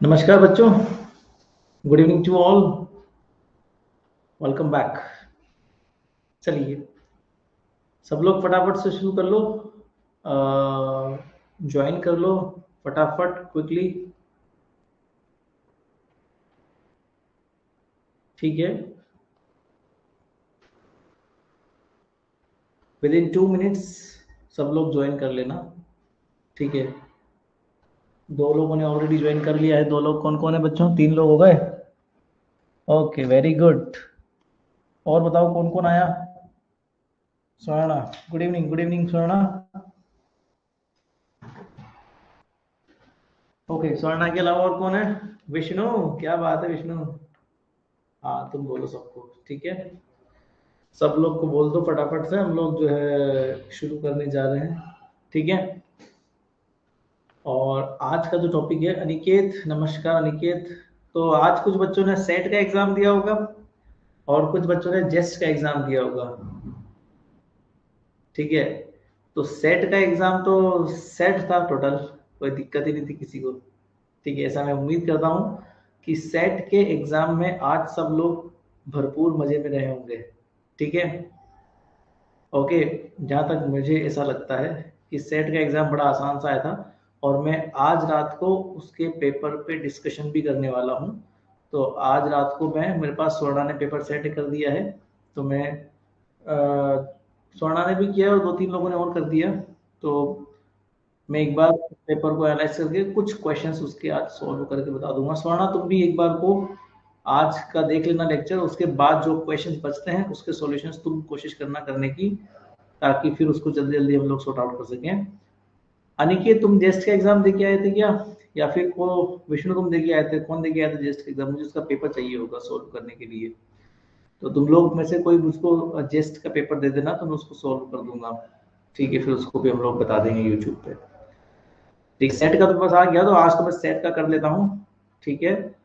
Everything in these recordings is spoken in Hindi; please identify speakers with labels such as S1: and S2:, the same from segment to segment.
S1: नमस्कार बच्चों। Good evening to all. Welcome back. चलिए सब लोग फटाफट से शुरू कर लो। ज्वाइन कर लो फटाफट क्विकली। ठीक है, विद इन 2 मिनट्स सब लोग ज्वाइन कर लेना। ठीक है, दो लोगों ने ऑलरेडी ज्वाइन कर लिया है। दो लोग कौन कौन है बच्चों? 3 लोग हो गए। Okay, very good. और बताओ कौन कौन आया? Swarna, good evening. Good evening Swarna. Okay, Swarna के अलावा और कौन है? विष्णु, क्या बात है विष्णु। हाँ, तुम बोलो सबको। ठीक है, सब लोग को बोल दो फटाफट से। हम लोग जो है शुरू करने जा रहे हैं। ठीक है, और आज का जो टॉपिक है, अनिकेत, नमस्कार अनिकेत। तो आज कुछ बच्चों ने सेट का एग्जाम दिया होगा और कुछ बच्चों ने जेस्ट का एग्जाम दिया होगा। ठीक है, तो सेट का एग्जाम तो सेट था टोटल, कोई दिक्कत ही नहीं थी किसी को। ठीक है, ऐसा मैं उम्मीद करता हूँ कि सेट के एग्जाम में आज सब लोग भरपूर मजे में रहे होंगे। ठीक है, ओके। जहाँ तक मुझे ऐसा लगता है कि सेट का एग्ज़ाम बड़ा आसान सा आया था, और मैं आज रात को उसके पेपर पे डिस्कशन भी करने वाला हूँ। तो आज रात को मेरे पास स्वर्णा ने पेपर सेट कर दिया है। तो स्वर्णा ने भी किया और 2-3 लोगों ने और कर दिया। तो मैं एक बार पेपर को एनालाइज करके कुछ क्वेश्चंस उसके आज सॉल्व करके बता दूंगा। स्वर्णा, तुम भी एक बार को आज का देख लेना लेक्चर, उसके बाद जो क्वेश्चंस बचते हैं उसके सॉल्यूशंस तुम कोशिश करना करने की, ताकि फिर उसको जल्दी जल्दी हम लोग सॉर्ट आउट कर सकें। अनिकेत, तुम जेस्ट का एग्जाम दे के आए थे क्या? या फिर को विष्णु तुम दे के आए थे? कौन दे के आया था जेस्ट का एग्जाम? मुझे उसका पेपर चाहिए होगा सोल्व करने के लिए। तो तुम लोग में से कोई मुझको जेस्ट का पेपर दे देना, तो मैं उसको सोल्व कर दूंगा। ठीक है, फिर उसको भी हम लोग बता देंगे यूट्यूब पे। ठीक, सेट का तो बस आ गया, तो आज तो मैं सेट का कर लेता हूँ। ठीक है,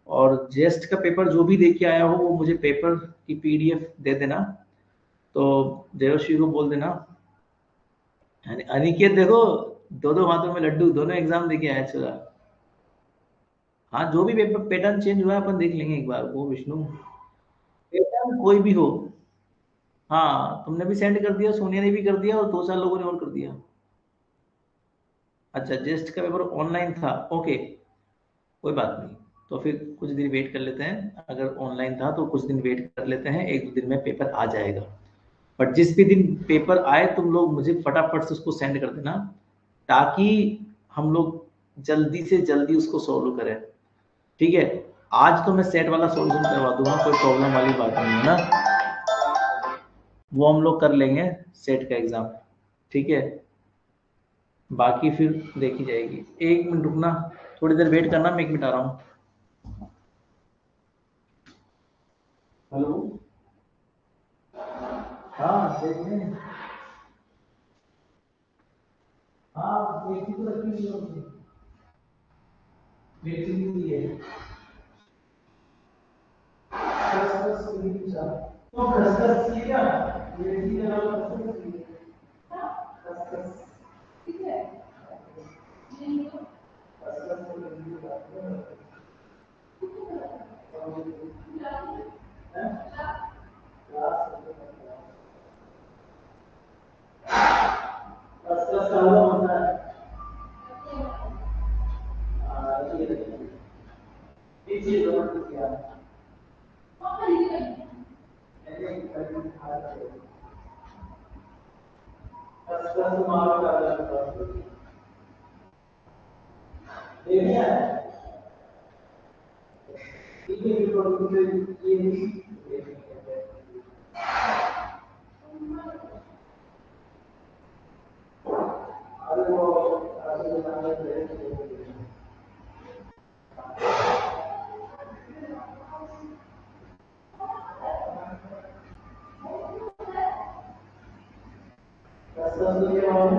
S1: और जेस्ट का पेपर जो भी दे के आया हो वो मुझे पेपर की पीडीएफ दे देना। तो देवश्री को बोल देना। अनिकेत देखो, दो दो हाथों में लड्डू, दोनों एग्जाम देके आया चला। हाँ, जो भी पेपर पैटर्न चेंज हुआ है अपन देख लेंगे एक बार वो विष्णु। पैटर्न कोई भी हो। हाँ, तुमने भी सेंड कर दिया, सोनिया ने भी कर दिया और 2-4 लोगों ने और कर दिया। अच्छा, जेस्ट का पेपर ऑनलाइन था, ओके, कोई बात नहीं। तो फिर कुछ दिन वेट कर लेते हैं। अगर ऑनलाइन था तो कुछ दिन वेट कर लेते हैं, 1-2 दिन में पेपर आ जाएगा। बट जिस भी दिन पेपर आए तुम लोग मुझे फटाफट से उसको सेंड कर देना, ताकि हम लोग जल्दी से जल्दी उसको सॉल्व करें। ठीक है, आज तो मैं सेट वाला सॉल्यूशन करवा दूंगा, कोई प्रॉब्लम वाली बात नहीं है ना। वो हम लोग कर लेंगे सेट का एग्जाम। ठीक है, बाकी फिर देखी जाएगी। 1 मिनट रुकना, थोड़ी देर वेट करना, मैं 1 मिनट आ रहा हूँ। हेलो, हाँ देखिए। हाँ, एक ही तो रखी हुई है उसने। बेचनी हुई है। खसखस की पूछा। तो खसखस की क्या? ये भी जरा खसखस की है। खसखस। ठीक है। नहीं तो खसखस को लगी बात है। खसखस का हलवा होता है। ये चीज जरूर किया। खसखस तो मारो का देखिए, ठीक है, ये भी अरे वो अरे नाम है। खसखस तो ये मारो।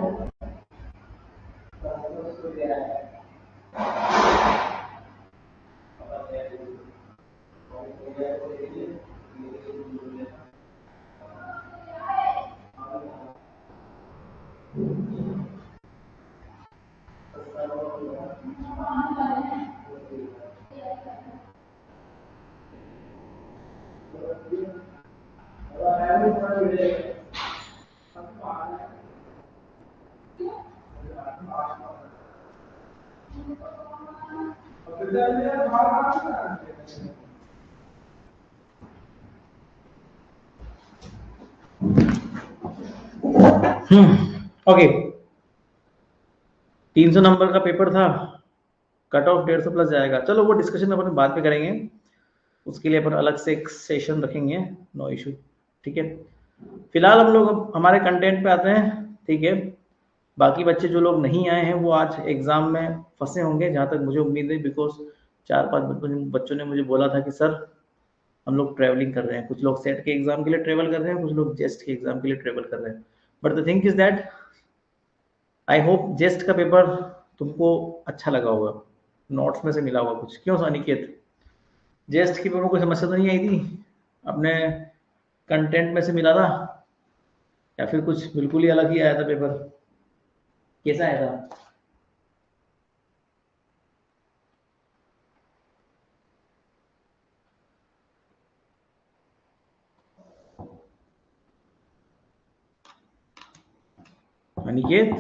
S1: खसखस तो क्या है? ओके, 300 नंबर का पेपर था, कट ऑफ 150 प्लस जाएगा। चलो वो डिस्कशन अपन बाद में करेंगे, उसके लिए अपन अलग से एक सेशन रखेंगे, नो इशू, ठीक है। फिलहाल हम लोग हमारे कंटेंट पे आते हैं, ठीक है। बाकी बच्चे जो लोग नहीं आए हैं वो आज एग्जाम में फंसे होंगे, जहाँ तक मुझे उम्मीद है, बिकॉज 4-5 बच्चों ने मुझे बोला था कि सर हम लोग ट्रैवलिंग कर रहे हैं, कुछ लोग सेट के एग्जाम के लिए ट्रेवल कर रहे हैं, कुछ लोग जेस्ट के एग्जाम के लिए ट्रेवल कर रहे हैं। But the thing is that I hope जेस्ट का पेपर तुमको अच्छा लगा होगा, नोट्स में से मिला होगा कुछ, क्यों अनिकेत? जेस्ट के पेपर में कोई समस्या तो नहीं आई थी? अपने कंटेंट में से मिला था या फिर कुछ बिल्कुल ही अलग ही आया था पेपर? कैसा आया था? अनिकेत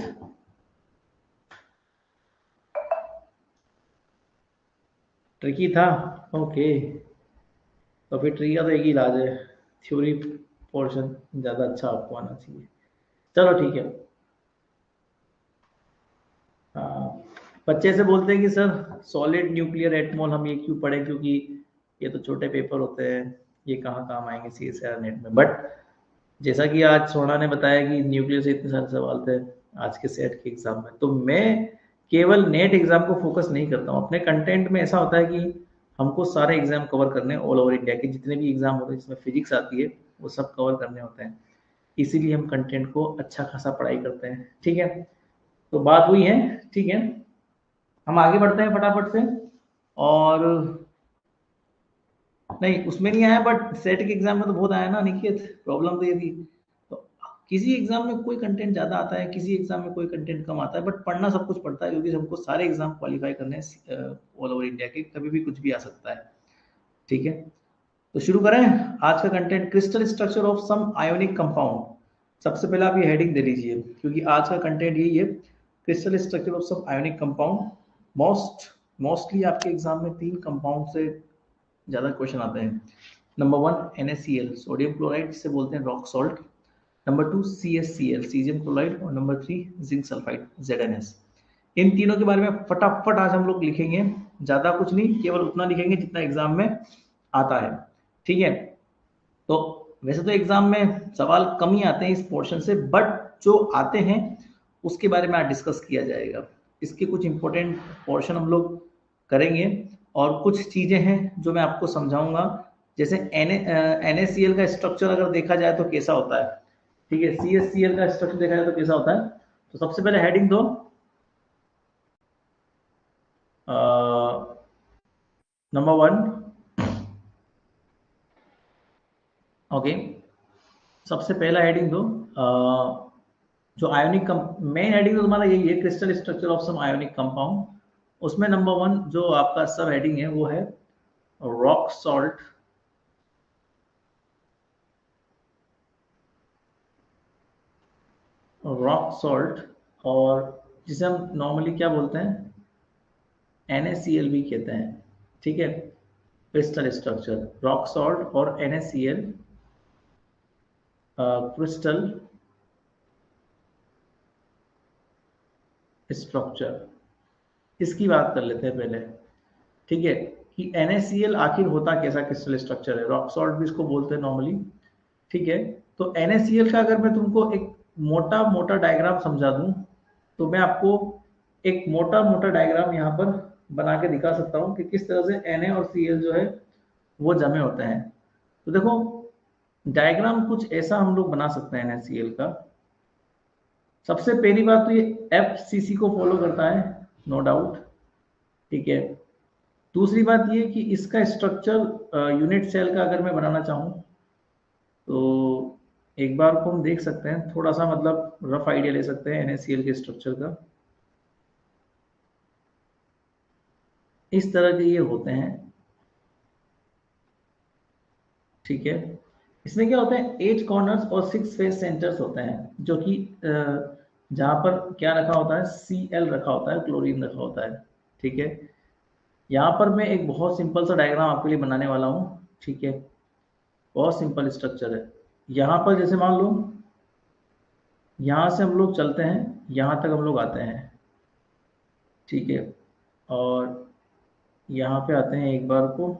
S1: ट्रिकी था, ओके। तो फिर ट्रिकी का तो एक ही इलाज है, थ्योरी पोर्शन ज़्यादा अच्छा आपको आना चाहिए। चलो ठीक है। हाँ, बच्चे से बोलते हैं कि सर सॉलिड न्यूक्लियर एटमोल हम ये क्यों पढ़े, क्योंकि ये तो छोटे पेपर होते हैं, ये कहाँ काम आएंगे CSIR नेट में। बट जैसा कि आज सोना ने बताया कि न्यूक्लियर से इतने सारे सवाल थे आज के सेट के एग्जाम में, तो मैं केवल नेट एग्जाम को फोकस नहीं करता हूँ। अपने कंटेंट में ऐसा होता है कि हमको सारे एग्जाम कवर करने, ऑल ओवर इंडिया के जितने भी एग्जाम होते हैं जिसमें फिजिक्स आती है वो सब कवर करने होते हैं, इसीलिए हम कंटेंट को अच्छा खासा पढ़ाई करते हैं, ठीक है। तो बात हुई है, ठीक है। हम आगे बढ़ते हैं फटाफट से। और नहीं, उसमें नहीं आया, बट सेट के एग्जाम में तो बहुत आया ना निकेत, प्रॉब्लम तो ये थी। तो किसी एग्जाम में कोई कंटेंट ज्यादा आता है, किसी एग्जाम में कोई कंटेंट कम आता है, बट पढ़ना सब कुछ पड़ता है, क्योंकि हमको सारे एग्जाम क्वालिफाई करने हैं ऑल ओवर इंडिया के, कभी भी कुछ भी आ सकता है, ठीक है। तो शुरू करें आज का content, crystal structure of some ionic compound. सबसे पहले आप ये हेडिंग दे लीजिए, क्योंकि आज का कंटेंट यही है, crystal structure of some ionic compound. Mostly आपके एग्जाम में 3 कंपाउंड से ज्यादा क्वेश्चन आते हैं। नंबर 1 NaCl, सोडियम क्लोराइड, जिसे बोलते हैं rock salt. Number 2 CaCl, caesium chloride. और नंबर 3 जिंक सल्फाइड, ZnS। इन तीनों के बारे में फटाफट आज हम लोग लिखेंगे, ज्यादा कुछ नहीं, केवल उतना लिखेंगे जितना एग्जाम में आता है, ठीक है। तो वैसे तो एग्जाम में सवाल कम ही आते हैं इस पोर्शन से, बट जो आते हैं उसके बारे में आज डिस्कस किया जाएगा। इसके कुछ इंपॉर्टेंट पोर्शन हम लोग करेंगे, और कुछ चीजें हैं जो मैं आपको समझाऊंगा, जैसे NaCl का स्ट्रक्चर अगर देखा जाए तो कैसा होता है, ठीक है। CaCl का स्ट्रक्चर देखा जाए तो कैसा होता है। तो सबसे पहले हेडिंग दो, नंबर 1, ओके। सबसे पहला हेडिंग दो, जो आयोनिक मेन हेडिंग तो तुम्हारा यही है, crystal structure of some ionic compound. उसमें नंबर 1 जो आपका सब हेडिंग है वो है रॉक सॉल्ट। रॉक सॉल्ट, और जिसे हम नॉर्मली क्या बोलते हैं, NaCl भी कहते हैं, ठीक है। क्रिस्टल स्ट्रक्चर रॉक सॉल्ट और NaCl क्रिस्टल स्ट्रक्चर, इसकी बात कर लेते हैं पहले, ठीक है। कि NaCl आखिर होता कैसा क्रिस्टल स्ट्रक्चर है, रॉक सॉल्ट भी इसको बोलते हैं नॉर्मली, ठीक है। तो NaCl का अगर मैं तुमको एक मोटा मोटा डायग्राम समझा दूं, तो मैं आपको एक मोटा मोटा डायग्राम यहाँ पर बना के दिखा सकता हूँ कि किस तरह से Na और Cl जो है वो जमे होते हैं। तो देखो डायग्राम कुछ ऐसा हम लोग बना सकते हैं NaCl का। सबसे पहली बात तो ये FCC को फॉलो करता है, नो डाउट, ठीक है। दूसरी बात ये कि इसका स्ट्रक्चर यूनिट सेल का अगर मैं बनाना चाहूँ तो एक बार को हम देख सकते हैं, थोड़ा सा मतलब रफ आइडिया ले सकते हैं NaCl के स्ट्रक्चर का। इस तरह के ये होते हैं, ठीक है। इसमें क्या होता है, 8 कॉर्नर्स और 6 फेस सेंटर्स होते हैं, जो कि जहां पर क्या रखा होता है, Cl रखा होता है, क्लोरीन रखा होता है, ठीक है। यहाँ पर मैं एक बहुत सिंपल सा डायग्राम आपके लिए बनाने वाला हूँ, ठीक है। बहुत सिंपल स्ट्रक्चर है। यहाँ पर जैसे मान लो यहाँ से हम लोग चलते हैं, यहाँ तक हम लोग आते हैं, ठीक है। और यहाँ पे आते हैं एक बार को,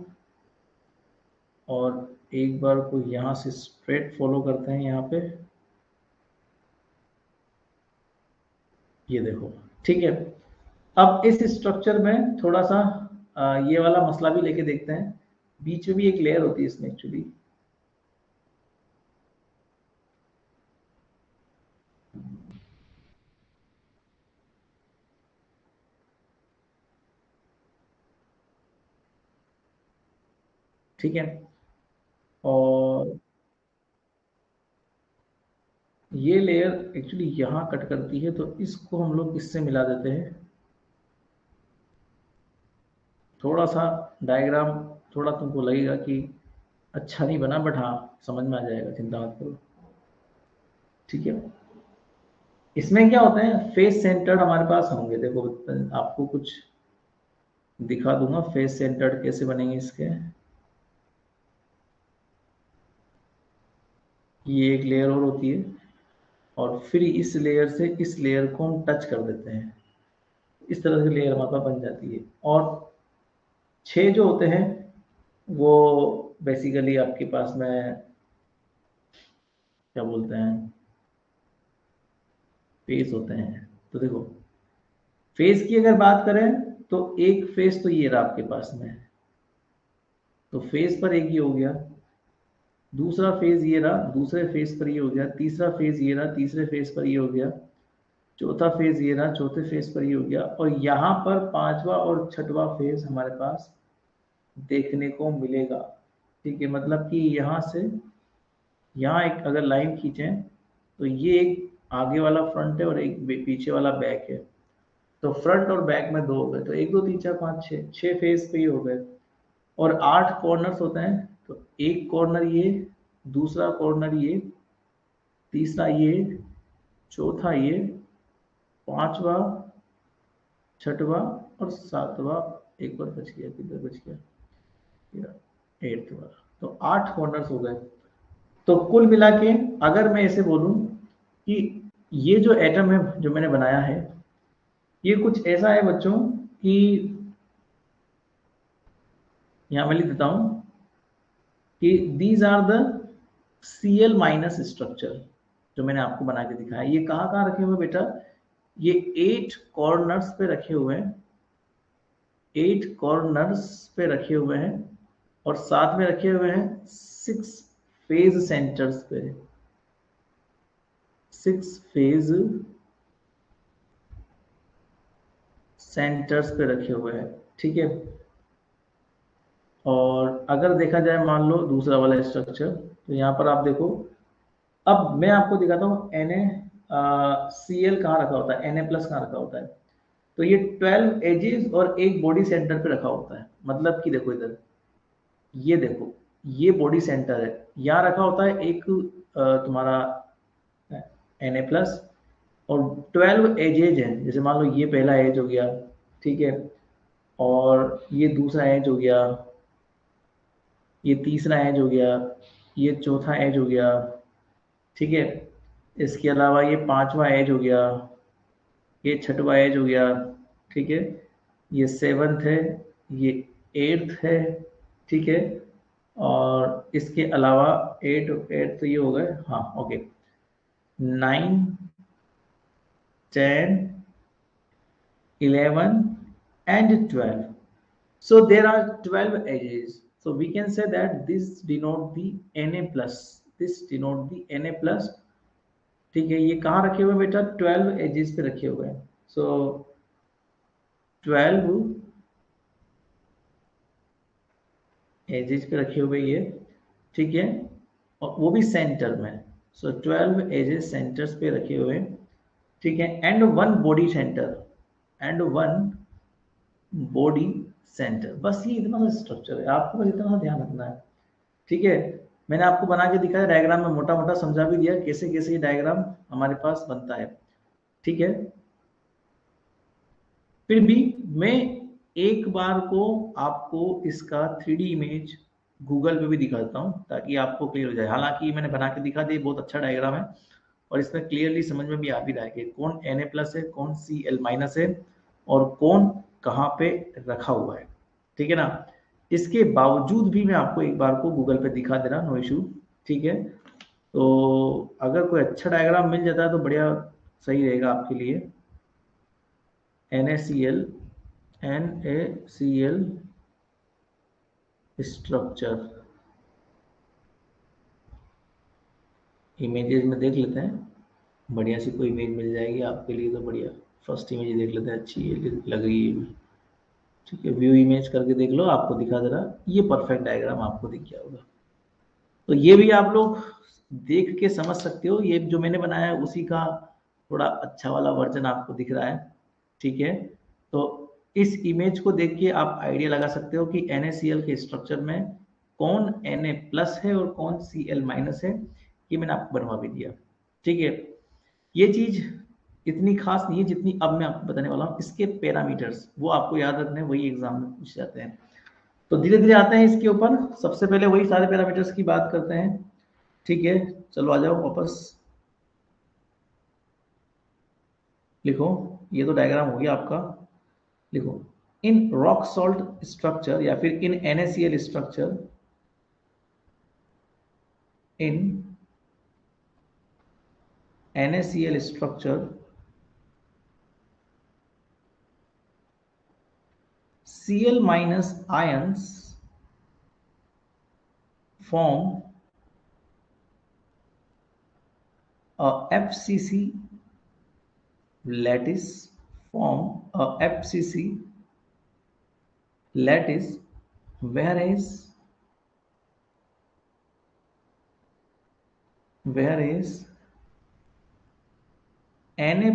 S1: और एक बार को यहाँ से स्ट्रेट फॉलो करते हैं यहाँ पे, ये देखो, ठीक है। अब इस स्ट्रक्चर में थोड़ा सा ये वाला मसला भी लेके देखते हैं। बीच में भी एक लेयर होती है इसमें एक्चुअली, ठीक है। और ये लेयर एक्चुअली यहाँ कट करती है, तो इसको हम लोग इससे मिला देते हैं। थोड़ा सा डायग्राम थोड़ा तुमको लगेगा कि अच्छा नहीं बना, बट हाँ समझ में आ जाएगा, चिंता मत करो, ठीक है। इसमें क्या होता है, फेस सेंटर्ड हमारे पास होंगे। देखो आपको कुछ दिखा दूंगा फेस सेंटर्ड कैसे बनेंगे इसके। ये एक लेयर और होती है, और फिर इस लेयर से इस लेयर को हम टच कर देते हैं, इस तरह से लेयर हमारे पास बन जाती है। और 6 जो होते हैं वो बेसिकली आपके पास में क्या बोलते हैं, फेस होते हैं। तो देखो फेस की अगर बात करें तो एक फेस तो ये रहा आपके पास में, तो फेस पर एक ये हो गया, दूसरा फेज ये रहा, दूसरे फेज पर ये हो गया, तीसरा फेज ये रहा, तीसरे फेज पर ये हो गया, चौथा फेज ये रहा, चौथे फेज पर ये हो गया, और यहाँ पर पांचवा और छठवां फेज हमारे पास देखने को मिलेगा, ठीक है। मतलब कि यहाँ से यहाँ एक अगर लाइन खींचें तो ये एक आगे वाला फ्रंट है और एक पीछे वाला बैक है। तो फ्रंट और बैक में 2 हो गए, तो 1 2 3 4 5 6, 6 फेज पे ये हो गए। और 8 कॉर्नर्स होते हैं, तो एक कॉर्नर ये, दूसरा कॉर्नर ये, तीसरा ये, चौथा ये, पांचवा, छठवा और सातवां, एक बार बच गया, किधर बच गया, 8th वाला। तो 8 कॉर्नर्स हो गए। तो कुल मिला के अगर मैं ऐसे बोलूं कि ये जो एटम है जो मैंने बनाया है, ये कुछ ऐसा है बच्चों कि यहां मैं लिख देता हूं कि these are the Cl minus structure जो मैंने आपको बना के दिखाया। ये कहाँ कहाँ रखे हुए बेटा, ये 8 कॉर्नर्स पे रखे हुए हैं, 8 कॉर्नर्स पे रखे हुए हैं, और साथ में रखे हुए हैं 6 फेज सेंटर्स पे, 6 फेज सेंटर्स पे रखे हुए हैं, ठीक है। और अगर देखा जाए मान लो दूसरा वाला स्ट्रक्चर, तो यहाँ पर आप देखो, अब मैं आपको दिखाता हूँ NaCl कहाँ रखा होता है, Na+ कहाँ रखा होता है। तो ये 12 एजेस और एक बॉडी सेंटर पे रखा होता है। मतलब कि देखो इधर, ये देखो, ये बॉडी सेंटर है, यहाँ रखा होता है एक तुम्हारा Na+, और 12 एजेज हैं। जैसे मान लो ये पहला एज हो गया, ठीक है, और ये दूसरा एज हो गया, ये तीसरा एज हो गया, ये चौथा एज हो गया, ठीक है। इसके अलावा ये पांचवा एज हो गया, ये छठवा एज हो गया, ठीक है, ये 7th है, ये 8th है, ठीक है। और इसके अलावा 8 8 तो ये हो गए, हाँ okay, 9 10 11 and 12. So there are 12 edges. So we can say that this denote the Na plus. This denote the Na plus. ठीक है, ये कहाँ रखे हुए बेटा, 12 एजेस पे रखे हुए हैं। सो 12 एजेस पे रखे हुए ये, ठीक है, और वो भी सेंटर में। सो 12 एजेस सेंटर्स पे रखे हुए हैं, ठीक है, and 1 body centre, and 1 body centre. बस ये इतना सा स्ट्रक्चर है, आपको बस इतना सा ध्यान रखना है, ठीक है। मैंने आपको बना के दिखाया, डायग्राम में मोटा मोटा समझा भी दिया कैसे कैसे ये डायग्राम हमारे पास बनता है, ठीक है। फिर भी मैं एक बार को आपको इसका 3D इमेज गूगल पे भी दिखाता हूँ ताकि आपको क्लियर हो जाए। हालांकि मैंने बना के दिखा दिया, बहुत अच्छा डायग्राम है और इसमें क्लियरली समझ में भी आ भी रहा है कि कौन Na+ है, कौन Cl- है और कौन कहाँ पे रखा हुआ है। ठीक है ना। इसके बावजूद भी मैं आपको एक बार को गूगल पे दिखा दे रहा, नो इशू। ठीक है। तो अगर कोई अच्छा डायग्राम मिल जाता है तो बढ़िया, सही रहेगा आपके लिए। NaCl स्ट्रक्चर इमेजेस में देख लेते हैं, बढ़िया सी कोई इमेज मिल जाएगी आपके लिए तो बढ़िया। फर्स्ट इमेज देख लेते हैं, अच्छी लग रही है। ठीक है, व्यू इमेज करके देख लो, आपको दिखा दे रहा, ये परफेक्ट डायग्राम आपको दिख गया होगा। तो ये भी आप लोग देख के समझ सकते हो, ये जो मैंने बनाया है उसी का थोड़ा अच्छा वाला वर्जन आपको दिख रहा है। ठीक है। तो इस इमेज को देख के आप आइडिया लगा सकते हो कि NaCl के स्ट्रक्चर में कौन Na+ है और कौन Cl- है। ये मैंने आपको बनवा भी दिया। ठीक है। ये चीज इतनी खास नहीं है जितनी अब मैं आपको बताने वाला हूँ। इसके पैरामीटर्स वो आपको याद रखने हैं, वही एग्जाम में पूछ जाते हैं। तो धीरे धीरे आते हैं इसके ऊपर। सबसे पहले वही सारे पैरामीटर्स की बात करते हैं। ठीक है, चलो आ जाओ वापस। लिखो, ये तो डायग्राम हो गया आपका। लिखो, इन रॉक सॉल्ट स्ट्रक्चर या फिर इन NaCl structure, in NaCl structure Cl- ions form a FCC lattice, form a FCC lattice, whereas Na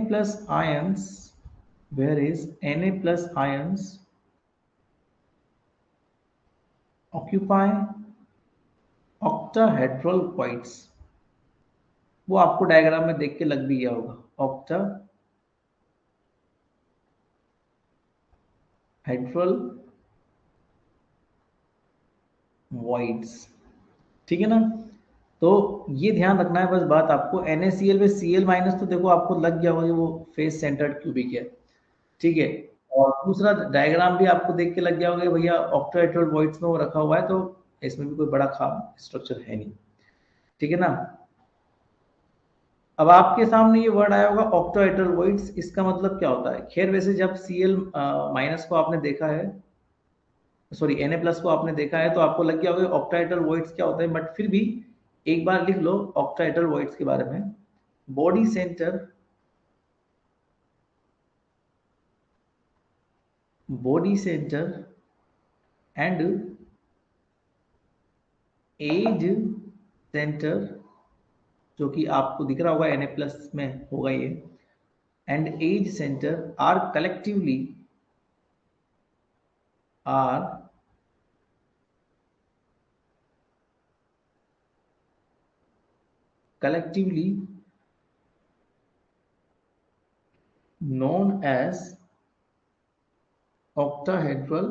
S1: plus ions, occupy octahedral voids। वो आपको डायग्राम में देख के लग भी गया होगा, octahedral voids। ठीक है ना। तो ये ध्यान रखना है बस बात आपको। NaCl में Cl- तो देखो आपको लग गया होगा, वो फेस सेंटर्ड क्यूबिक है। ठीक है। और दूसरा डायग्राम भी आपको देख के लग गया होगा भैया ऑक्टाहेड्रल वॉइड्स में वो रखा हुआ है, तो इसमें भी कोई बड़ा खास स्ट्रक्चर है नहीं। ठीक है ना। अब आपके सामने ये वर्ड आया होगा ऑक्टाहेड्रल वॉइड्स, इसका मतलब क्या होता है? खैर वैसे जब Cl- को आपने देखा है, सॉरी Na+ को आपने देखा है, तो आपको लग गया होगा ऑक्टाहेड्रल वॉइड्स क्या होता है, बट फिर भी एक बार लिख लो ऑक्टाहेड्रल वॉइड्स के बारे में। Body centre, body centre and edge centre, जो कि आपको दिख रहा होगा Na+ में होगा ये, and edge centre are collectively known as octahedral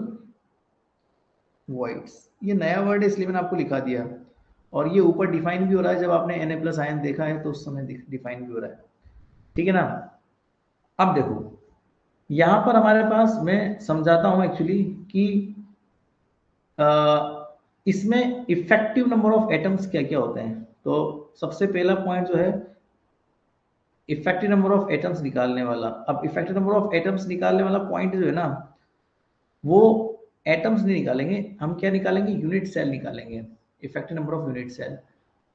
S1: voids। ये नया वर्ड है इसलिए मैंने आपको लिखा दिया, और ये ऊपर डिफाइन भी हो रहा है, जब आपने Na+ आयन देखा है तो उस समय डिफाइन भी हो रहा है। ठीक है ना। अब देखो, यहां पर हमारे पास, मैं समझाता हूं एक्चुअली कि इसमें इफेक्टिव नंबर ऑफ एटम्स क्या क्या होते हैं। तो सबसे पहला पॉइंट जो है इफेक्टिव नंबर ऑफ एटम्स निकालने वाला। अब इफेक्टिव नंबर ऑफ एटम्स निकालने वाला पॉइंट जो है ना, वो एटम्स नहीं निकालेंगे हम, क्या निकालेंगे? यूनिट सेल निकालेंगे, effective number of unit cell.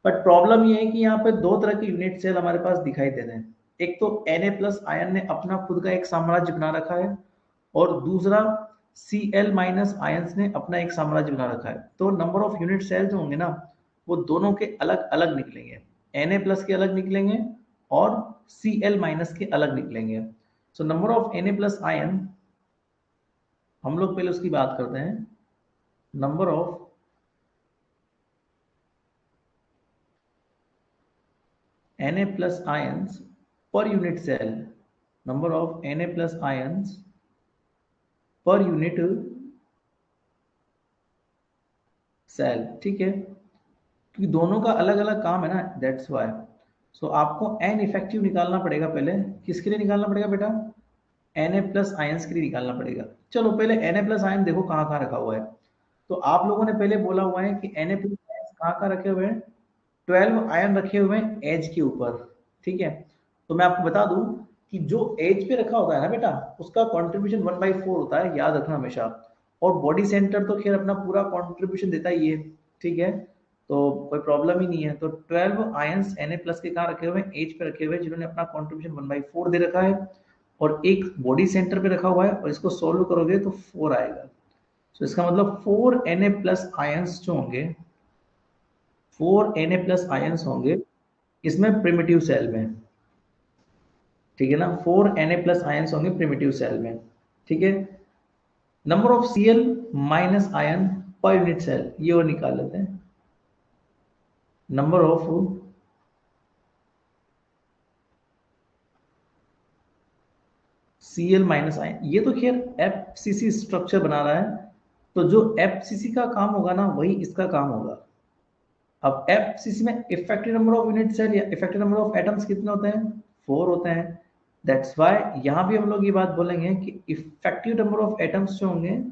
S1: But problem ये है कि यहाँ पे दो तरह के यूनिट सेल हमारे पास दिखाई दे रहे हैं। एक तो Na+ आयन ने अपना खुद का एक साम्राज्य बना रखा है, और दूसरा Cl- आयंस ने अपना एक साम्राज्य बना रखा है। तो नंबर ऑफ यूनिट सेल जो होंगे ना, वो दोनों के अलग अलग निकलेंगे। Na+ के अलग निकलेंगे और Cl- के अलग निकलेंगे। सो नंबर ऑफ Na+ आयन, हम लोग पहले उसकी बात करते हैं। Number of Na+ ions per unit cell, number of Na+ ions per unit cell, ठीक है, क्योंकि दोनों का अलग अलग काम है ना, दैट्स वाई। सो आपको एन इफेक्टिव निकालना पड़ेगा पहले। किसके लिए निकालना पड़ेगा बेटा? Na प्लस आयंस के लिए निकालना पड़ेगा। चलो पहले Na प्लस आयन देखो कहाँ कहाँ रखा हुआ है। तो आप लोगों ने पहले बोला हुआ है कि Na प्लस आयंस कहाँ कहाँ रखे हुए हैं? 12 आयन रखे हुए हैं एज के ऊपर, ठीक है। तो मैं आपको बता दूं कि जो एज पे रखा होता है ना बेटा, उसका कॉन्ट्रीब्यूशन 1/4 होता है, याद रखना हमेशा। और बॉडी सेंटर तो खैर अपना पूरा कॉन्ट्रीब्यूशन देता ही है, ठीक है, तो कोई प्रॉब्लम ही नहीं है। तो 12 आयंस Na प्लस के कहाँ रखे हुए हैं? एज पे रखे हुए हैं, जिन्होंने अपना कॉन्ट्रीब्यूशन 1/4 दे रखा है, और एक बॉडी सेंटर पे रखा हुआ है, और इसको सोल्व करोगे तो 4 आएगा। तो इसका मतलब 4 Na प्लस आयंस जो होंगे, 4 Na प्लस आयंस होंगे इसमें प्रिमिटिव सेल में, ठीक है ना। 4 Na प्लस आयंस होंगे प्रिमिटिव सेल में, ठीक है। Number of Cl minus ion per unit cell, ये और निकाल लेते हैं। Number of Cl minus ion, ये तो खैर FCC स्ट्रक्चर बना रहा है, तो जो FCC का काम होगा ना वही इसका काम होगा। अब FCC में effective number of unit cell या इफेक्टिव नंबर ऑफ एटम्स कितने होते हैं? 4 होते हैं। दैट्स वाई यहां भी हम लोग ये बात बोलेंगे कि इफेक्टिव नंबर ऑफ एटम्स जो होंगे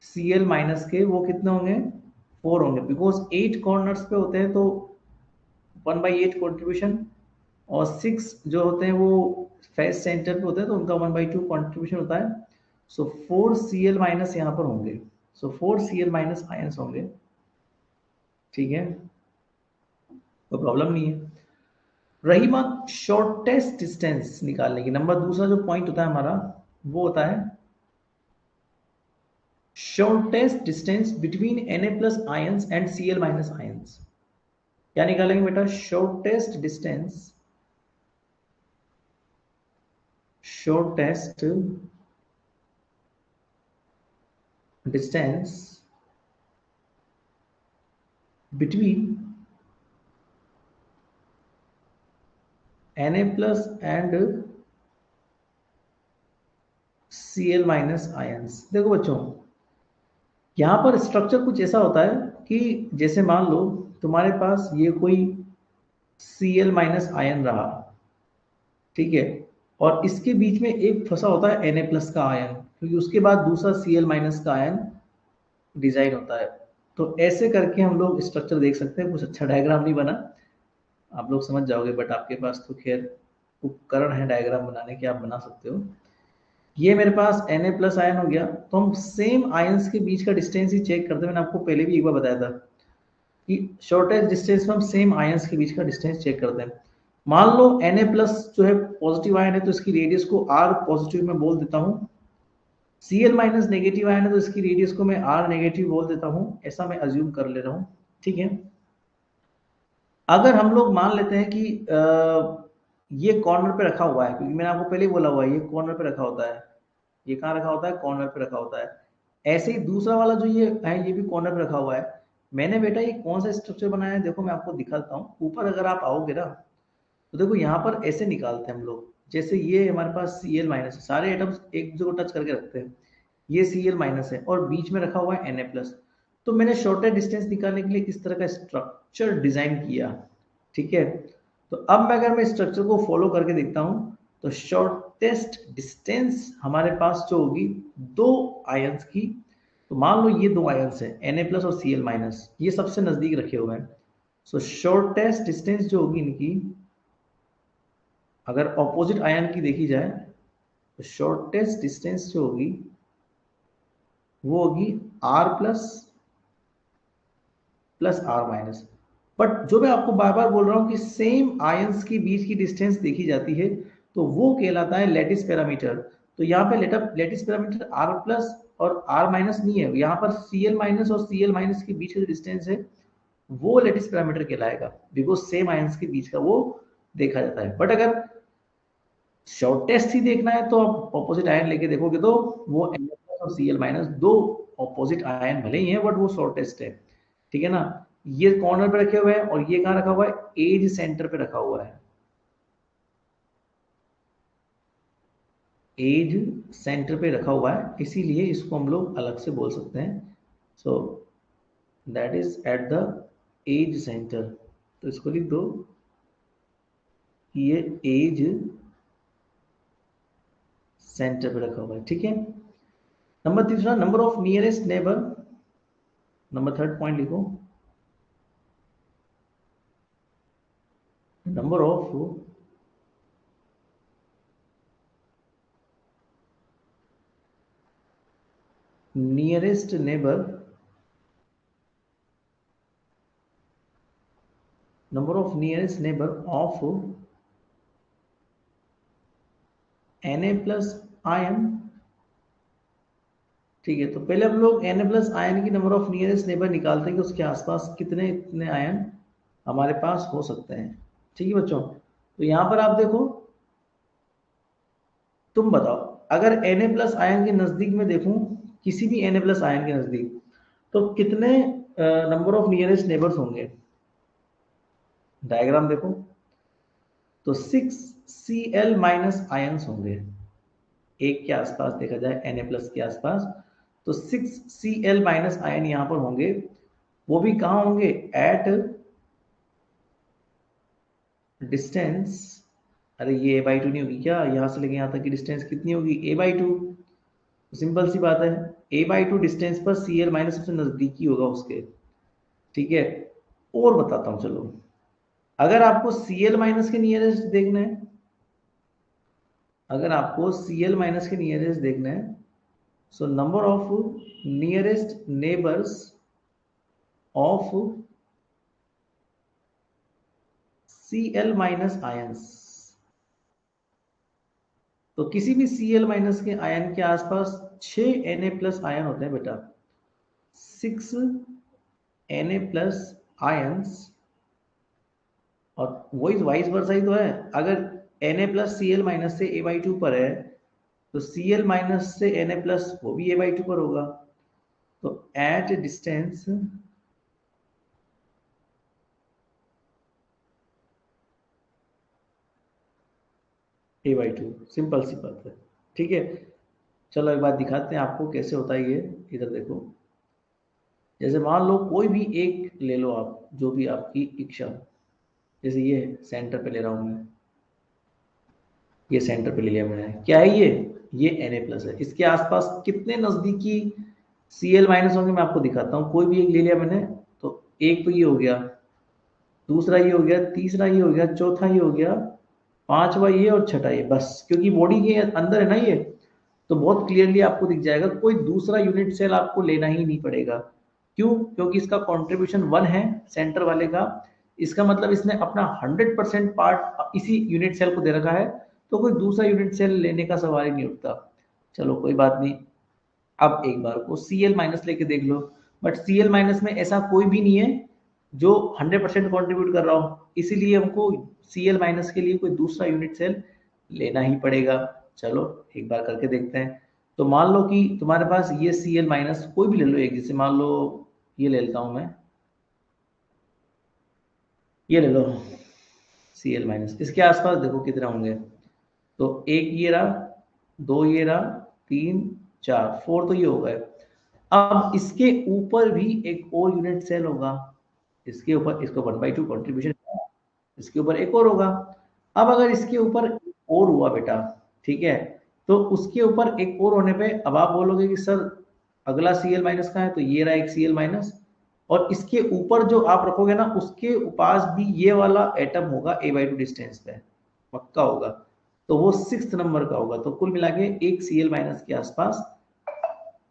S1: Cl माइनस के, वो कितने होंगे? 4 होंगे, बिकॉज 8 कॉर्नर्स पे होते हैं, तो 1/8 कॉन्ट्रीब्यूशन, और 6 जो होते हैं वो फेस सेंटर पे होते हैं, तो उनका 1/2 कॉन्ट्रीब्यूशन होता है। सो 4 Cl माइनस यहाँ पर होंगे, सो 4 Cl माइनस आयंस होंगे, ठीक है, कोई प्रॉब्लम नहीं है। रही बात शॉर्टेस्ट डिस्टेंस निकालने की, नंबर दूसरा जो पॉइंट होता है हमारा, वो होता है shortest distance between Na plus ions and Cl minus ions. क्या निकालेंगे बेटा? Shortest distance, shortest distance between Na plus and Cl minus ions. देखो बच्चों, यहां पर स्ट्रक्चर कुछ ऐसा होता है कि जैसे मान लो तुम्हारे पास ये कोई Cl माइनस आयन रहा, ठीक है, और इसके बीच में एक फंसा होता है Na प्लस का आयन, क्योंकि उसके बाद दूसरा Cl माइनस का आयन डिजाइन होता है। तो ऐसे करके हम लोग स्ट्रक्चर देख सकते हैं। कुछ अच्छा डायग्राम नहीं बना, आप लोग समझ जाओगे, बट आपके पास तो खैर उपकरण है डायग्राम बनाने के, आप बना सकते हो। ये मेरे पास Na प्लस आयन हो गया, तो हम सेम आयंस के बीच का डिस्टेंस ही चेक करते हैं। मैंने आपको पहले भी एक बार बताया था कि शॉर्टेस्ट डिस्टेंस में हम सेम आयंस के बीच का डिस्टेंस चेक करते हैं। मान लो Na प्लस जो है पॉजिटिव आयन है, तो इसकी रेडियस को R पॉजिटिव में बोल देता हूँ। Cl माइनस नेगेटिव आयन है, तो इसकी रेडियस को मैं R नेगेटिव बोल देता हूँ। ऐसा मैं अज्यूम कर ले रहा हूँ, ठीक है। अगर हम लोग मान लेते हैं कि ये कॉर्नर पे रखा हुआ है, क्योंकि मैंने आपको पहले ही बोला हुआ है ये कॉर्नर पे रखा होता है, ये कहाँ रखा होता है? कॉर्नर पे रखा होता है। ऐसे ही दूसरा वाला जो ये है, ये भी कॉर्नर पे रखा हुआ है। मैंने बेटा ये कौन सा स्ट्रक्चर बनाया है, देखो मैं आपको दिखाता हूँ। ऊपर अगर आप आओगे ना, तो देखो यहाँ पर ऐसे निकालते हैं हम लोग, जैसे ये हमारे पास Cl माइनस है, सारे एटम्स एक दूसरे को टच करके रखते हैं, ये Cl माइनस है, और बीच में रखा हुआ है Na प्लस। तो मैंने शॉर्टेस्ट डिस्टेंस निकालने के लिए इस तरह का स्ट्रक्चर डिजाइन किया, ठीक है। तो अब मैं अगर मैं स्ट्रक्चर को फॉलो करके देखता हूं, तो शॉर्टेस्ट डिस्टेंस हमारे पास जो होगी दो आयंस की, तो मान लो ये दो आयंस है Na प्लस और Cl माइनस, ये सबसे नजदीक रखे हुए हैं। सो शॉर्टेस्ट डिस्टेंस जो होगी इनकी, अगर ऑपोजिट आयन की देखी जाए, तो शॉर्टेस्ट डिस्टेंस जो होगी वो होगी R plus plus R minus. But जो मैं आपको बार बार बोल रहा हूं कि सेम आयंस के बीच की डिस्टेंस देखी जाती है, तो वो कहलाता है लेटिस पैरामीटर। तो यहाँ पे लेटिस पैरामीटर R प्लस और R माइनस नहीं है, यहाँ पर Cl माइनस और Cl माइनस के बीच का जो डिस्टेंस है वो लेटिस पैरामीटर कहलाएगा, बिकॉज सेम आयंस के बीच का वो देखा जाता है। बट अगर शॉर्टेस्ट ही देखना है, तो आप ऑपोजिट आयन लेके देखोगे, तो वो Na प्लस और Cl माइनस दो ऑपोजिट आयन भले ही है, बट वो शॉर्टेस्ट है, ठीक है ना। ये कॉर्नर पे रखे हुए हैं, और ये कहाँ रखा हुआ है? एज सेंटर पे रखा हुआ है, एज सेंटर पे रखा हुआ है, इसीलिए इसको हम लोग अलग से बोल सकते हैं। So that is at the edge centre. तो इसको लिख दो कि ये एज सेंटर पे रखा हुआ है, ठीक है। नंबर तीसरा, number of nearest neighbour. Number third point लिखो, number of nearest neighbour, number of nearest neighbour of Na plus ion. ठीक है, तो पहले हम लोग Na प्लस आयन की नंबर ऑफ नियरेस्ट नेबर निकालते हैं कि उसके आसपास कितने कितने आयन हमारे पास हो सकते हैं। ठीक है बच्चों, तो यहां पर आप देखो, तुम बताओ, अगर Na प्लस आयन के नजदीक में देखूं, किसी भी Na प्लस आयन के नजदीक, तो कितने नंबर ऑफ नियरेस्ट नेबर्स होंगे। डायग्राम देखो, तो 6Cl माइनस आयंस होंगे एक के आसपास, देखा जाए Na प्लस के आसपास, तो 6Cl माइनस आयन यहां पर होंगे। वो भी कहां होंगे, एट डिस्टेंस, अरे ये a/2 नहीं होगी क्या, यहां से लेके यहां तक की डिस्टेंस कितनी होगी, a/2। तो सिंपल सी बात है, a/2 डिस्टेंस पर Cl माइनस सबसे नजदीकी होगा उसके। ठीक है, और बताता हूं चलो, अगर आपको Cl माइनस के नियरेस्ट देखना है, अगर आपको Cl माइनस के नियरेस्ट देखना है, सो number of nearest neighbours of Cl minus ions, तो किसी भी Cl माइनस के आयन के आसपास 6 Na प्लस आयन होते हैं बेटा, 6 Na प्लस आयंस। और वही वाइस वर्सा ही तो है, अगर Na प्लस Cl माइनस से a/2 पर है, तो Cl माइनस से Na प्लस वो भी a/2 पर होगा। तो एट डिस्टेंस a/2, सिंपल सी बात है। ठीक है, चलो एक बात दिखाते हैं आपको कैसे होता है ये। इधर देखो, जैसे मान लो कोई भी एक ले लो आप, जो भी आपकी इच्छा हो। जैसे ये सेंटर पे ले रहा हूं मैं, ये सेंटर पे ले लिया मैंने, क्या है ये Na प्लस है। इसके आसपास कितने नजदीकी Cl माइनस होंगे मैं आपको दिखाता हूँ। कोई भी एक ले लिया मैंने, तो एक तो ये हो गया, दूसरा ये हो गया, तीसरा ये हो गया, चौथा ये हो गया, पांचवा ये और छठा ये, बस। क्योंकि बॉडी के अंदर है ना ये, तो बहुत क्लियरली आपको दिख जाएगा, कोई दूसरा यूनिट सेल आपको लेना ही नहीं पड़ेगा। क्यों, क्योंकि इसका कंट्रीब्यूशन 1 है सेंटर वाले का। इसका मतलब इसने अपना 100% पार्ट इसी यूनिट सेल को दे रखा है, तो कोई दूसरा यूनिट सेल लेने का सवाल ही नहीं उठता। चलो कोई बात नहीं, अब एक बार को Cl माइनस लेके देख लो, बट Cl माइनस में ऐसा कोई भी नहीं है जो 100% कॉन्ट्रीब्यूट कर रहा हो, इसीलिए हमको Cl माइनस के लिए कोई दूसरा यूनिट सेल लेना ही पड़ेगा। चलो एक बार करके देखते हैं। तो मान लो कि तुम्हारे पास ये Cl माइनस कोई भी ले लो एक, जैसे मान लो ये ले लेता हूं मैं, ये ले लो Cl माइनस। इसके आसपास देखो कितने होंगे, तो एक ये रहा, दो ये रहा, तीन, चार, फोर तो ये हो गए। अब इसके ऊपर भी एक और यूनिट सेल होगा, इसके ऊपर, इसको 1/2 कॉन्ट्रीब्यूशन, इसके ऊपर एक और होगा। अब अगर इसके ऊपर एक और हुआ बेटा, ठीक है, तो उसके ऊपर एक और होने पे अब आप बोलोगे कि सर अगला Cl माइनस का है, तो ये रहा एक Cl माइनस, और इसके ऊपर जो आप रखोगे ना, उसके पास भी ये वाला एटम होगा a/2 डिस्टेंस पे, पक्का होगा। तो वो 6th नंबर का होगा। तो कुल मिला के एक Cl माइनस के आसपास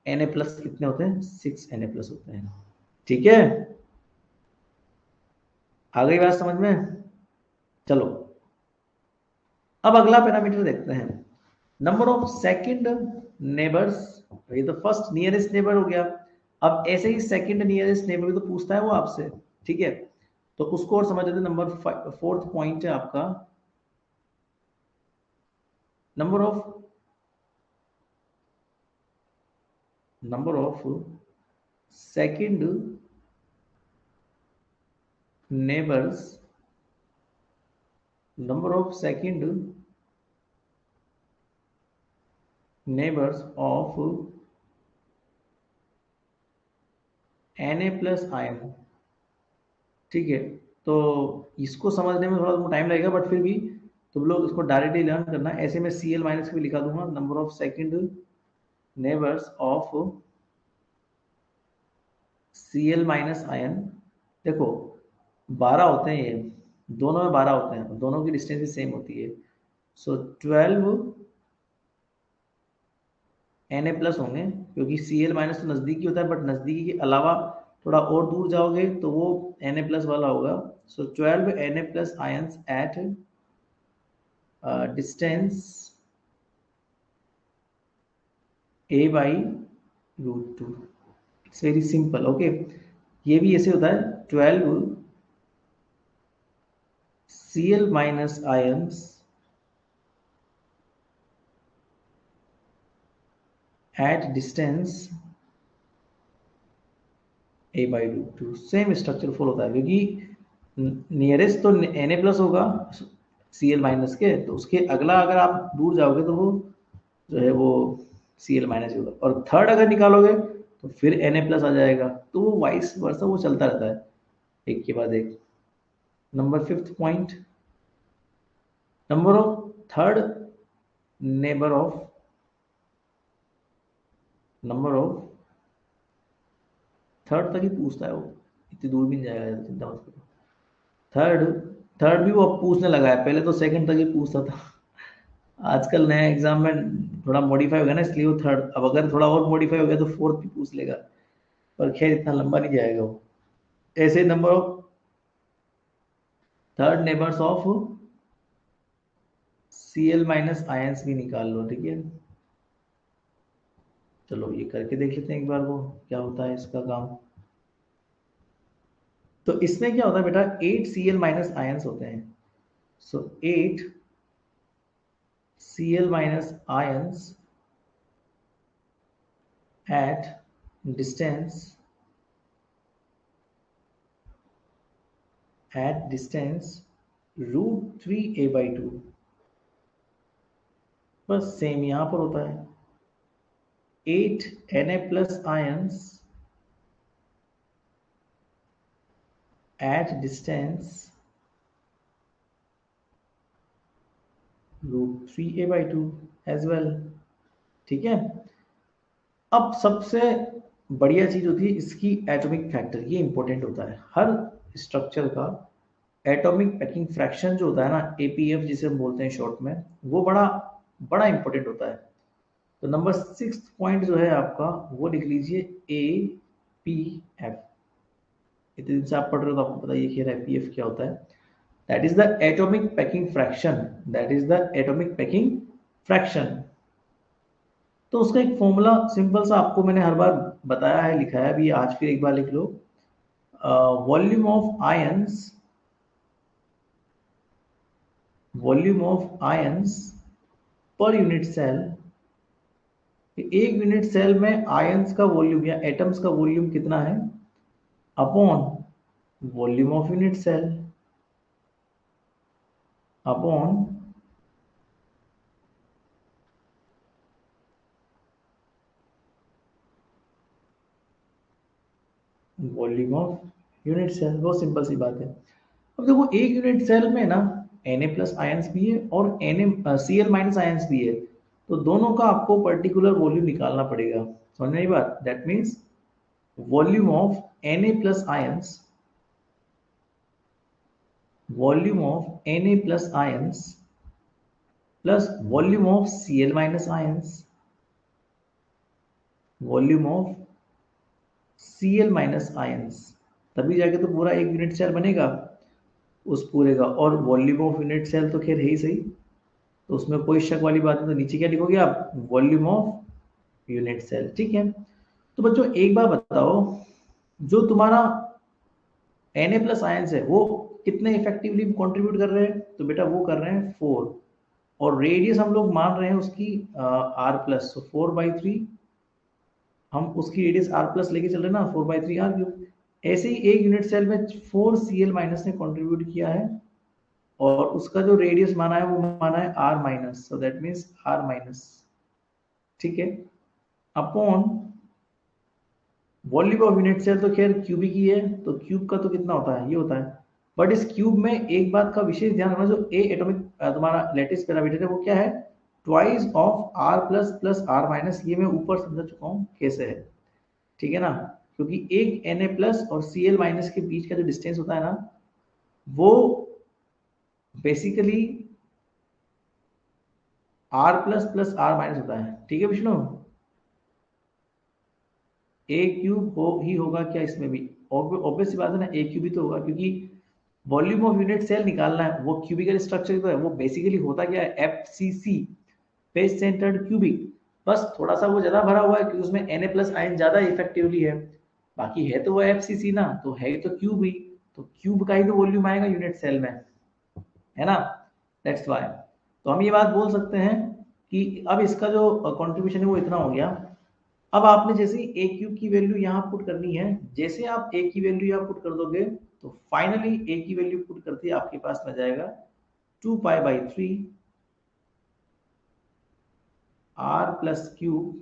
S1: Na प्लस कितने होते हैं, 6 Na प्लस होते हैं। ठीक है, आ गई बात समझ में। चलो अब अगला पैरामीटर देखते हैं, नंबर ऑफ सेकंड नेबर्स। ये तो फर्स्ट नियरेस्ट नेबर हो गया। अब ऐसे ही सेकंड नियरेस्ट नेबर भी तो पूछता है वो आपसे, ठीक है, तो उसको और समझ लेते। नंबर 4th पॉइंट है आपका, number of second neighbours, number of second neighbours of Na plus ion. ठीक है, तो इसको समझने में थोड़ा टाइम लगेगा, बट फिर भी तुम लोग इसको डायरेक्टली लर्न करना। ऐसे मैं Cl माइनस भी लिखा दूंगा, number of second neighbours of Cl minus ion. देखो 12 होते हैं, ये दोनों में 12 होते हैं, दोनों की डिस्टेंस भी सेम होती है। सो 12 Na प्लस होंगे, क्योंकि Cl माइनस तो नजदीकी होता है, बट नजदीकी के अलावा थोड़ा और दूर जाओगे तो वो Na प्लस वाला होगा। सो 12 Na plus ions at distance a by √2। It's very simple. Okay, ये भी ऐसे होता है, 12 Cl minus ions at distance a by √2। Same structure follow होता है, क्योंकि नियरेस्ट तो Na प्लस होगा Cl माइनस के, तो उसके अगला अगर आप दूर जाओगे तो वो जो है वो Cl माइनस होगा, और थर्ड अगर निकालोगे तो फिर Na प्लस आ जाएगा, तो वो वाइस वर्सा वो चलता रहता है, एक के बाद एक। Number 5th point, number of third neighbour of number of third तक ही पूछता है वो, इतनी दूर भी नहीं जाएगा, चिंता मत करो। थर्ड थर्ड भी वो अब पूछने लगा है, पहले तो सेकंड तक ही पूछता था। आजकल नया एग्जाम में थोड़ा मॉडिफाई हो गया ना, इसलिए वो थर्ड, अब अगर थोड़ा और मॉडिफाई हो गया तो फोर्थ भी पूछ लेगा, पर खैर इतना लंबा नहीं जाएगा वो। ऐसे number of third neighbours of Cl minus ions भी निकाल लो, ठीक है। चलो ये करके देख लेते हैं एक बार, वो क्या होता है इसका काम। तो इसमें क्या होता है बेटा, 8 Cl माइनस आयंस होते हैं। सो 8 Cl minus ions at distance √3a/2। बस सेम यहां पर होता है, 8 Na plus ions at distance √3a/2 as well. ठीक है, अब सबसे बढ़िया चीज होती है इसकी एटॉमिक फैक्टर, ये इंपॉर्टेंट होता है हर स्ट्रक्चर का। एटॉमिक पैकिंग फ्रैक्शन जो होता है ना, एपीएफ जिसे हम बोलते हैं शॉर्ट में, वो बड़ा बड़ा इंपॉर्टेंट होता है। तो नंबर 6th पॉइंट जो है आपका, वो लिख लीजिए एपीएफ। इतने दिन से आप पढ़ रहे हो तो आपको बताइए कि एपीएफ क्या होता है। That is the atomic packing fraction, that is the atomic packing fraction. तो उसका एक फॉर्मूला सिंपल सा आपको मैंने हर बार बताया है, लिखा है, अभी आज फिर एक बार लिख लो। Volume of ions, volume of ions per unit cell, एक यूनिट सेल में आयंस का वॉल्यूम या एटम्स का वॉल्यूम कितना है, upon volume of unit cell, upon volume of unit cell. बहुत सिंपल सी बात है। अब देखो एक यूनिट सेल में ना Na प्लस आयंस भी है और Cl माइनस आयंस भी है, तो दोनों का आपको पर्टिकुलर वॉल्यूम निकालना पड़ेगा। समझ में आई बात? That means volume of Na plus ions, volume of Na plus ions plus volume of Cl minus ions, volume of Cl minus ions, तभी जाके तो पूरा एक यूनिट सेल बनेगा उस पूरे का। और वॉल्यूम ऑफ यूनिट सेल तो खैर है ही सही, तो उसमें कोई शक वाली बात नहीं। तो नीचे क्या लिखोगे आप, वॉल्यूम ऑफ यूनिट सेल। ठीक है, तो बच्चों एक बार बताओ, जो तुम्हारा Na प्लस आयंस है वो कितने इफेक्टिवली कंट्रीब्यूट कर रहे हैं, तो बेटा वो कर रहे हैं 4, और रेडियस हम लोग मान रहे हैं उसकी r प्लस, so 4/3, हम उसकी रेडियस r प्लस लेके चल रहे हैं ना, 4/3r3। ऐसे ही एक यूनिट सेल में 4 Cl माइनस ने कंट्रीब्यूट किया है, और उसका जो रेडियस माना है वो माना है r minus, so that means r minus. ठीक है, upon volume of unit cell, तो खैर क्यूबिक ही है, तो क्यूब का तो कितना होता है, ये होता है। बट इस क्यूब में एक बात का विशेष ध्यान रखना, जो ए एटॉमिक तुम्हारा लेटिस पैरामीटर है वो क्या है, twice of r plus plus are minus, ये मैं ऊपर समझा चुका हूँ कैसे है, ठीक है ना। क्योंकि एक Na प्लस और Cl माइनस के बीच का जो डिस्टेंस होता है ना, वो basically r plus plus are minus होता है, ठीक है विष्णु। ए क्यूब हो ही होगा क्या इसमें भी, ऑब्वियस सी बात है ना, ए क्यूब ही तो होगा, क्योंकि वॉल्यूम ऑफ यूनिट सेल निकालना है, वो क्यूबिकल स्ट्रक्चर तो है, वो बेसिकली होता क्या है, एफसीसी, फेस सेंटर्ड क्यूबिक। बस थोड़ा सा वो ज्यादा भरा हुआ है क्योंकि उसमें Na प्लस आयन ज्यादा इफेक्टिवली है, बाकी है तो वो एफसीसी ना, तो है तो क्यूब ही, तो क्यूब का ही तो वॉल्यूम आएगा यूनिट सेल में, है ना, दैट्स व्हाई। तो हम ये बात बोल सकते हैं कि अब इसका जो कंट्रीब्यूशन है वो इतना हो गया। अब आपने जैसे ही ए क्यूब की वैल्यू यहाँ पुट करनी है, जैसे आप ए की वैल्यू यहाँ पुट कर दोगे, तो फाइनली ए की वैल्यू पुट करते आपके पास में जाएगा 2π/3 R plus cube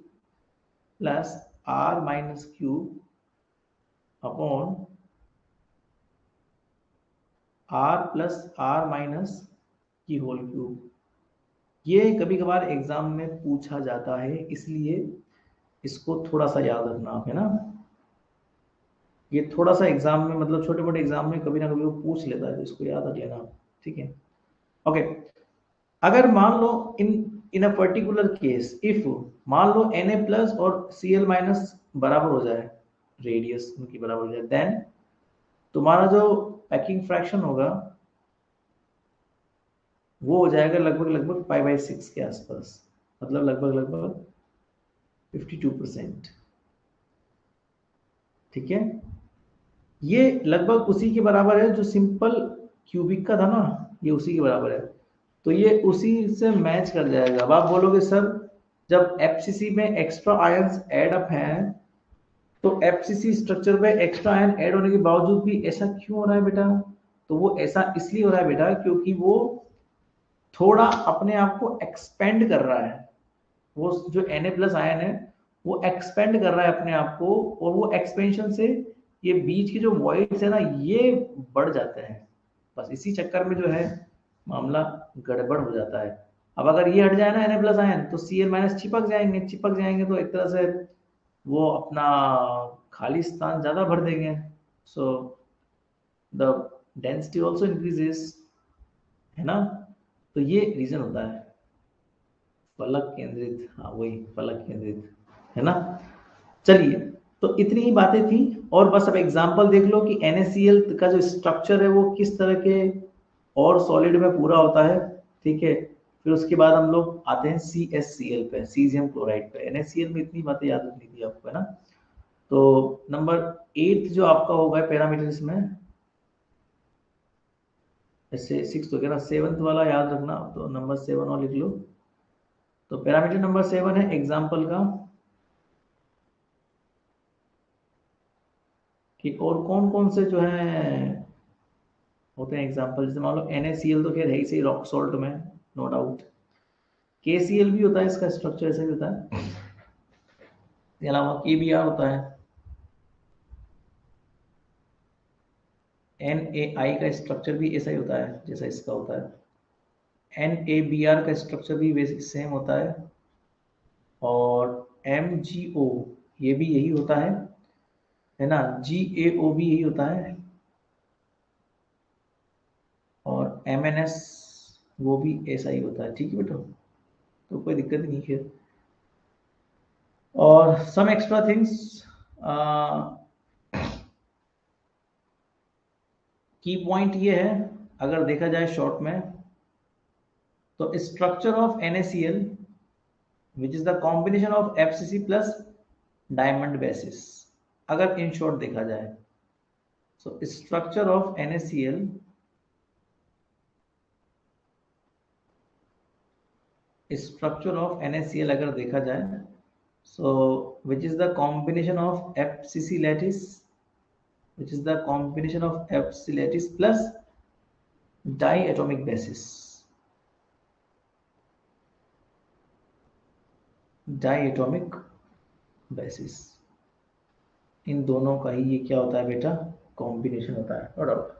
S1: plus are minus cube upon R plus are minus की होल क्यूब। ये कभी कभार एग्जाम में पूछा जाता है, इसलिए इसको थोड़ा सा याद रखना आप, है ना। ये थोड़ा सा एग्जाम में, मतलब छोटे मोटे एग्जाम में कभी ना कभी वो पूछ लेता है, तो इसको याद रख लेना आप, ठीक है। ओके, अगर मान लो इन इन अ पर्टिकुलर केस, इफ मान लो Na प्लस और Cl माइनस बराबर हो जाए, रेडियस उनकी बराबर हो जाए, देन तुम्हारा जो पैकिंग फ्रैक्शन होगा वो हो जाएगा लगभग लगभग π/6 के आसपास, मतलब लगभग लगभग 52%, ठीक है। ये लगभग उसी के बराबर है जो सिंपल क्यूबिक का था ना, ये उसी के बराबर है, तो ये उसी से मैच कर जाएगा। अब आप बोलोगे सर, जब एफसीसी में एक्स्ट्रा आयंस ऐड अप हैं, तो एफसीसी स्ट्रक्चर में एक्स्ट्रा आयन ऐड होने के बावजूद भी ऐसा क्यों हो रहा है बेटा, तो वो ऐसा इसलिए हो रहा है बेटा, क्योंकि वो थोड़ा अपने आप को एक्सपेंड कर रहा है, वो जो Na प्लस आयन है वो एक्सपेंड कर रहा है अपने आप को, और वो एक्सपेंशन से ये बीच के जो वॉइड्स है ना ये बढ़ जाते हैं, बस इसी चक्कर में जो है मामला गड़बड़ हो जाता है। अब अगर ये हट जाए ना Na प्लस आयन, तो Cl माइनस चिपक जाएंगे, तो एक तरह से वो अपना खाली स्थान ज्यादा भर देंगे, so the density also increases, है ना। तो ये रीजन होता है फलक केंद्रित, हाँ वही फलक केंद्रित, है ना। चलिए, तो इतनी ही बातें थी, और बस अब एग्जांपल देख लो कि NaCl का जो स्ट्रक्चर है वो किस तरह के और सॉलिड में पूरा होता है, ठीक है। फिर उसके बाद हम लोग आते हैं CaCl पे, सीजियम क्लोराइड पे। NaCl में इतनी बातें याद रखनी थी आपको, है ना। तो नंबर 8 जो आपका होगा पैरामीटर इसमें, ऐसे 6 हो गया ना, 7th वाला याद रखना, तो नंबर 7 और लिख लो। तो पैरामीटर नंबर 7 है एग्जाम्पल का, कि और कौन कौन से जो है होते हैं एग्जाम्पल, जैसे मान लो NaCl तो खैर है ही सही रॉक सॉल्ट में, नो डाउट। KCl भी होता है, इसका स्ट्रक्चर ऐसा ही होता है, इसके अलावा KBr होता है। NaI का स्ट्रक्चर भी ऐसा ही होता है जैसा इसका होता है। NaBr का स्ट्रक्चर भी बेसिक सेम होता है, और MgO ये भी यही होता है ना। GaO भी यही होता है, और MnS वो भी ऐसा ही होता है, ठीक है बेटा, तो कोई दिक्कत नहीं है। और सम एक्स्ट्रा थिंग्स, की पॉइंट ये है, अगर देखा जाए शॉर्ट में, तो structure of NaCl which is the combination of FCC plus diamond basis, अगर इन शॉर्ट देखा जाए, सो स्ट्रक्चर ऑफ NaCl अगर देखा जाए, so which is the combination of FCC lattice, which is the combination of FC lattice plus diatomic basis, diatomic basis, इन दोनों का ही ये क्या होता है बेटा, कॉम्बिनेशन होता है, नो डाउट।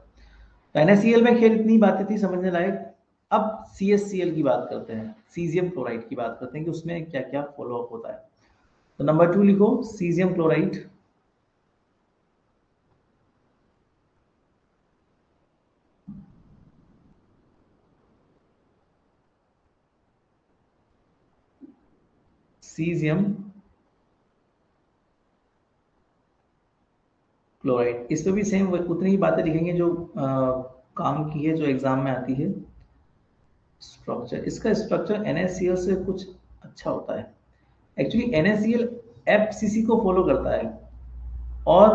S1: NaCl में खेल इतनी बातें थी समझने लायक। अब CSCl की बात करते हैं, सीजियम क्लोराइड की बात करते हैं कि उसमें क्या क्या फॉलो अप होता है। तो नंबर 2 लिखो, सीजियम क्लोराइड। सीजियम क्लोराइड, इस पे भी सेम उतनी ही बातें लिखेंगे जो काम की है, जो एग्जाम में आती है। स्ट्रक्चर, इसका स्ट्रक्चर NaCl से कुछ अच्छा होता है। एक्चुअली NaCl FCC को फॉलो करता है और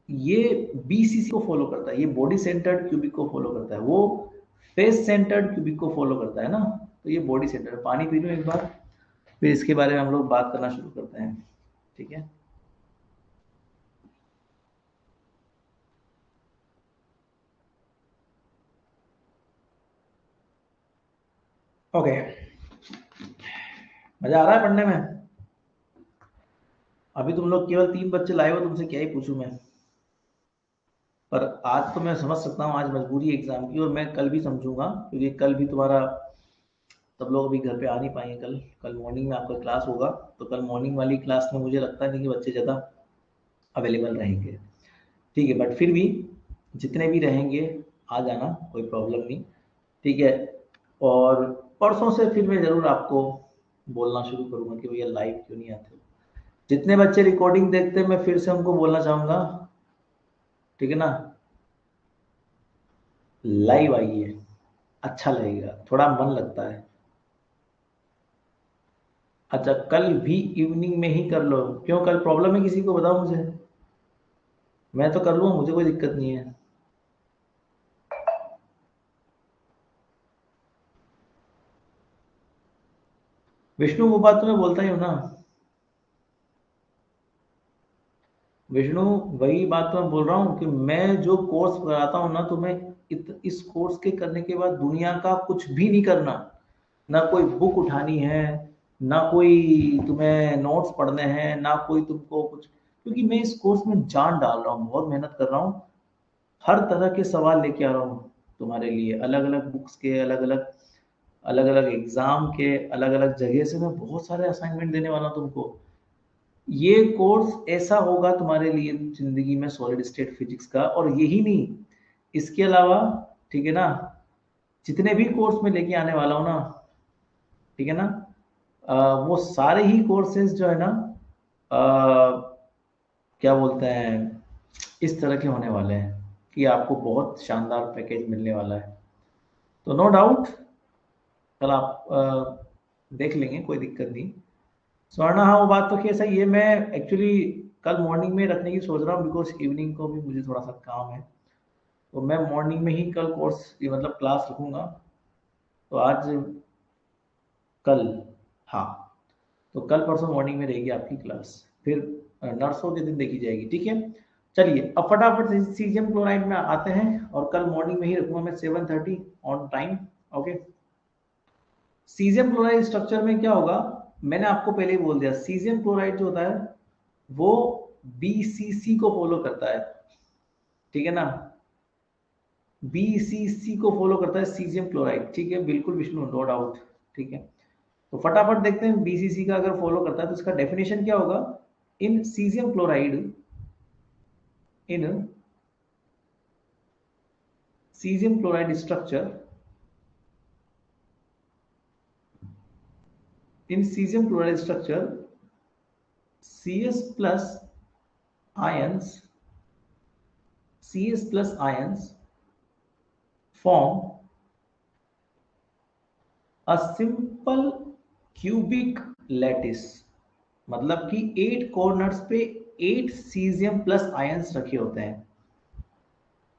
S1: ये BCC को फॉलो करता है, ये बॉडी सेंटर्ड क्यूबिक को फॉलो करता है, वो फेस सेंटर्ड क्यूबिक को फॉलो करता है ना। तो ये बॉडी सेंटर्ड। पानी पी लो एक बार, फिर इसके बारे में हम लोग बात करना शुरू करते हैं, ठीक है। ओके, मजा आ रहा है पढ़ने में? अभी तुम लोग केवल 3 बच्चे लाए हो, तुमसे क्या ही पूछूं मैं। पर आज तो मैं समझ सकता हूँ, आज मजबूरी है एग्जाम की, और मैं कल भी समझूंगा, क्योंकि कल भी तुम्हारा, सब लोग अभी घर पे आ नहीं पाएंगे। कल कल मॉर्निंग में आपका क्लास होगा, तो कल मॉर्निंग वाली क्लास में मुझे लगता नहीं कि बच्चे ज़्यादा अवेलेबल रहेंगे, ठीक है। बट फिर भी जितने भी रहेंगे आ जाना, कोई प्रॉब्लम नहीं, ठीक है। और परसों से फिर मैं ज़रूर आपको बोलना शुरू करूंगा कि भैया लाइव क्यों नहीं आते हो। जितने बच्चे रिकॉर्डिंग देखते हैं मैं फिर से उनको बोलना चाहूंगा, ठीक है ना, लाइव आइए, अच्छा लगेगा, थोड़ा मन लगता है। अच्छा, कल भी इवनिंग में ही कर लो, क्यों, कल प्रॉब्लम है किसी को, बताओ मुझे, मैं तो कर लूंगा, मुझे कोई दिक्कत नहीं है। विष्णु, वो बात तो मैं बोलता ही हूँ ना, विष्णु, वही बात तो मैं बोल रहा हूँ कि मैं जो कोर्स कराता हूँ ना, तो मैं इस कोर्स के करने के बाद दुनिया का कुछ भी नहीं करना, ना कोई बुक उठानी है, ना कोई तुम्हें नोट्स पढ़ने हैं, ना कोई तुमको कुछ, क्योंकि मैं इस कोर्स में जान डाल रहा हूँ, बहुत मेहनत कर रहा हूँ, हर तरह के सवाल लेके आ रहा हूँ तुम्हारे लिए, अलग अलग बुक्स के, अलग अलग एग्जाम के, अलग अलग जगह से मैं बहुत सारे असाइनमेंट देने वाला हूँ तुमको। ये कोर्स ऐसा होगा तुम्हारे लिए जिंदगी में, सॉलिड स्टेट फिजिक्स का, और यही नहीं, इसके अलावा, ठीक है ना, जितने भी कोर्स में लेके आने वाला हूँ ना, ठीक है ना, वो सारे ही कोर्सेज जो है ना, अ, क्या बोलते हैं, इस तरह के होने वाले हैं कि आपको बहुत शानदार पैकेज मिलने वाला है। तो नो डाउट कल आप देख लेंगे, कोई दिक्कत नहीं। स्वर्णा, हाँ वो बात तो कैसा ही है, मैं एक्चुअली कल मॉर्निंग में रखने की सोच रहा हूँ, बिकॉज इवनिंग को भी मुझे थोड़ा सा काम है, तो मैं मॉर्निंग में ही कल कोर्स, ये मतलब क्लास रखूंगा। तो आज, कल, हाँ, तो कल परसों मॉर्निंग में रहेगी आपकी क्लास, फिर नर्सों के दिन देखी जाएगी, ठीक है। चलिए अब फटाफट से सीजियम क्लोराइड में आते हैं, और कल मॉर्निंग में ही रखूंगा मैं 7:30 on time. Okay, caesium chloride structure में क्या होगा, मैंने आपको पहले ही बोल दिया, सीजियम क्लोराइड जो होता है वो BCC को फॉलो करता है, ठीक है ना, BCC को फॉलो करता है सीजियम क्लोराइड, ठीक है, बिल्कुल विष्णु, नो डाउट, ठीक है। तो फटाफट देखते हैं, BCC का अगर फॉलो करता है तो इसका डेफिनेशन क्या होगा, in caesium chloride, in caesium chloride structure, in caesium chloride structure CS plus ions, CS plus ions form a simple cubic lattice, मतलब कि 8 कॉर्नर्स पे 8 सीजियम प्लस आयंस रखे होते हैं,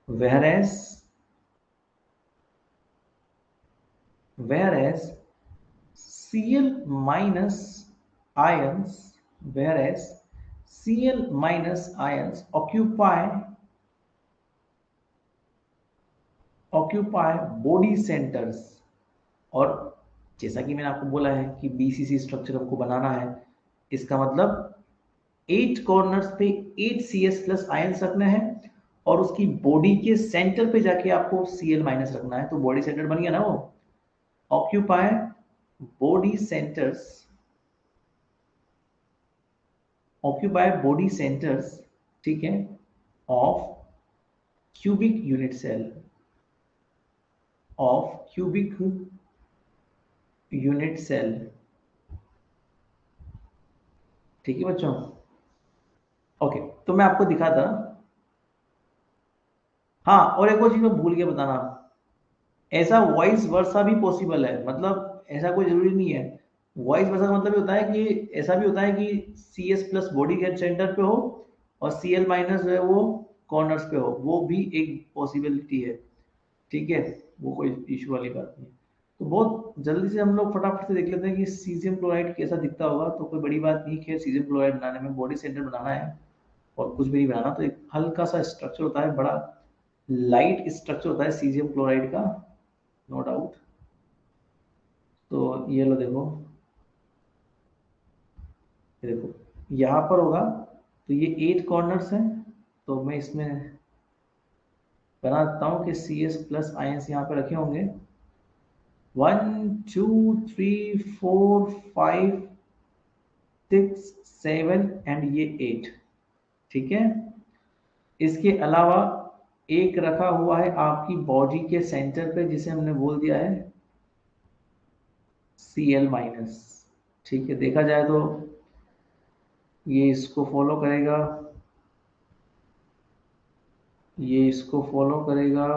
S1: whereas whereas Cl minus ions, whereas Cl minus ions occupy body centers, और जैसा कि मैंने आपको बोला है कि बीसीसी स्ट्रक्चर हमको बनाना है, इसका मतलब 8 कॉर्नर्स पे 8 CS प्लस आयंस रखना है और उसकी बॉडी के सेंटर पे जाके आपको Cl माइनस रखना है। तो बॉडी सेंटर बन गया ना वो, occupy body centres, occupy body centres, ठीक है, of cubic unit cell, of cubic unit cell. ठीक है बच्चों, ओके। तो मैं आपको दिखाता, हाँ और एक और चीज मैं भूल गया बताना, ऐसा वॉइस वर्सा भी पॉसिबल है, मतलब ऐसा कोई जरूरी नहीं है। वॉइस वर्सा का मतलब ये होता है कि ऐसा भी होता है कि सी एस प्लस बॉडी के सेंटर पे हो और सी एल माइनस जो है वो कॉर्नर्स पे हो, वो भी एक पॉसिबिलिटी है। ठीक है, वो कोई इशू वाली बात नहीं। तो बहुत जल्दी से हम लोग फटाफट से देख लेते हैं कि सीजियम क्लोराइड कैसा दिखता होगा। तो कोई बड़ी बात नहीं, खैर सीजियम क्लोराइड बनाने में बॉडी सेंटर बनाना है और कुछ भी नहीं बनाना। तो एक हल्का सा स्ट्रक्चर होता है, बड़ा लाइट स्ट्रक्चर होता है सीजियम क्लोराइड का, नो डाउट। तो ये लो देखो, ये देखो यहाँ पर होगा, तो ये 8 कॉर्नर्स हैं। तो मैं इसमें बना देता हूँ कि सी एस प्लस आयंस यहाँ पे रखे होंगे, 1 2 3 4 5 6 7 एंड ये 8। ठीक है, इसके अलावा एक रखा हुआ है आपकी बॉडी के सेंटर पे, जिसे हमने बोल दिया है Cl माइनस। ठीक है, देखा जाए तो ये इसको फॉलो करेगा, ये इसको फॉलो करेगा।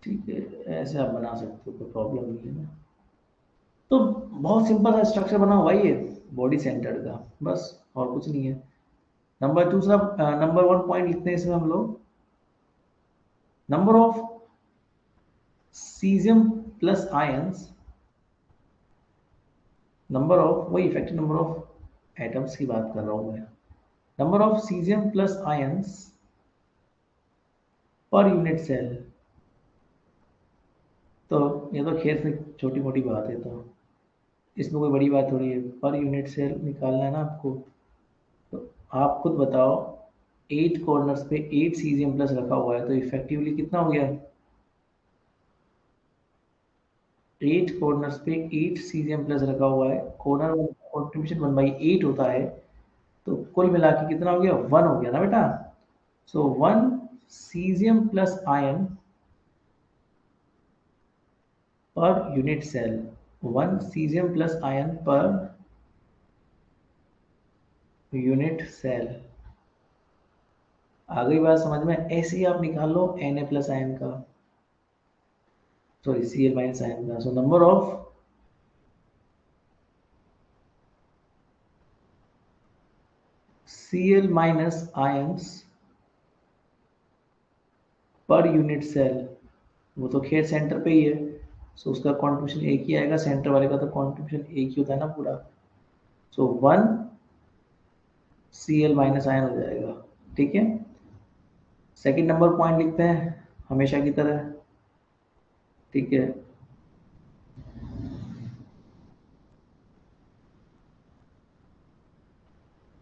S1: ठीक है, ऐसे आप बना सकते हो, कोई प्रॉब्लम नहीं है ना। तो बहुत सिंपल सा स्ट्रक्चर बना हुआ है ये बॉडी सेंटर का, बस और कुछ नहीं है। नंबर दूसरा, नंबर 1 पॉइंट लिखते हैं इसमें हम लोग, number of caesium plus ions, number of, वही इफेक्टिव नंबर ऑफ एटम्स की बात कर रहा हूं मैं, number of caesium plus ions per unit cell. तो ये तो खैर से छोटी मोटी बात है, तो इसमें कोई बड़ी बात थोड़ी है, पर यूनिट सेल निकालना है ना आपको। तो आप खुद बताओ, 8 कॉर्नर्स पे 8 सीजियम प्लस रखा हुआ है, तो इफेक्टिवली कितना हो गया? 8 कॉर्नर्स पे 8 सीजियम प्लस रखा हुआ है, कॉर्नर कॉन्ट्रीब्यूशन 1/8 होता है, तो कुल मिला के कितना हो गया? 1 हो गया ना बेटा। So 1 caesium plus ion per unit cell, 1 caesium plus ion per unit cell. आ गई बात समझ में? ऐसे ही आप निकाल लो Na प्लस आयन का, सॉरी Cl माइनस आयन का। So number of Cl minus ions per unit cell, वो तो खैर सेंटर पे ही है, सो उसका कॉन्ट्रीब्यूशन एक ही आएगा, सेंटर वाले का तो कॉन्ट्रीब्यूशन एक ही होता है ना पूरा। सो 1 Cl माइनस आयन हो जाएगा। ठीक है, सेकंड नंबर पॉइंट लिखते हैं हमेशा की तरह। ठीक है,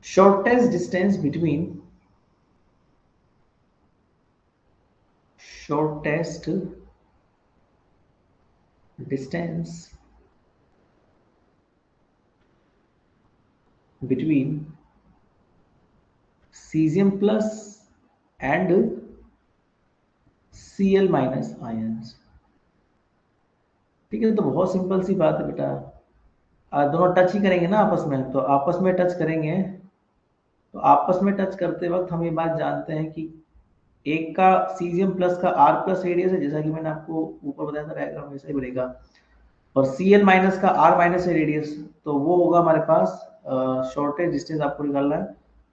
S1: shortest distance between, shortest distance between cesium plus and Cl minus ions. ठीक है, तो बहुत सिंपल सी बात है बेटा, दोनों टच ही करेंगे ना आपस में, तो आपस में टच करेंगे, तो आपस में टच करते वक्त हम ये बात जानते हैं कि एक का सीजियम प्लस का R प्लस रेडियस है, जैसा कि मैंने आपको ऊपर बताया था, डायग्राम वैसा ही बनेगा, और Cl माइनस का R माइनस है रेडियस, तो वो होगा हमारे पास शॉर्टेज डिस्टेंस आपको निकालना है।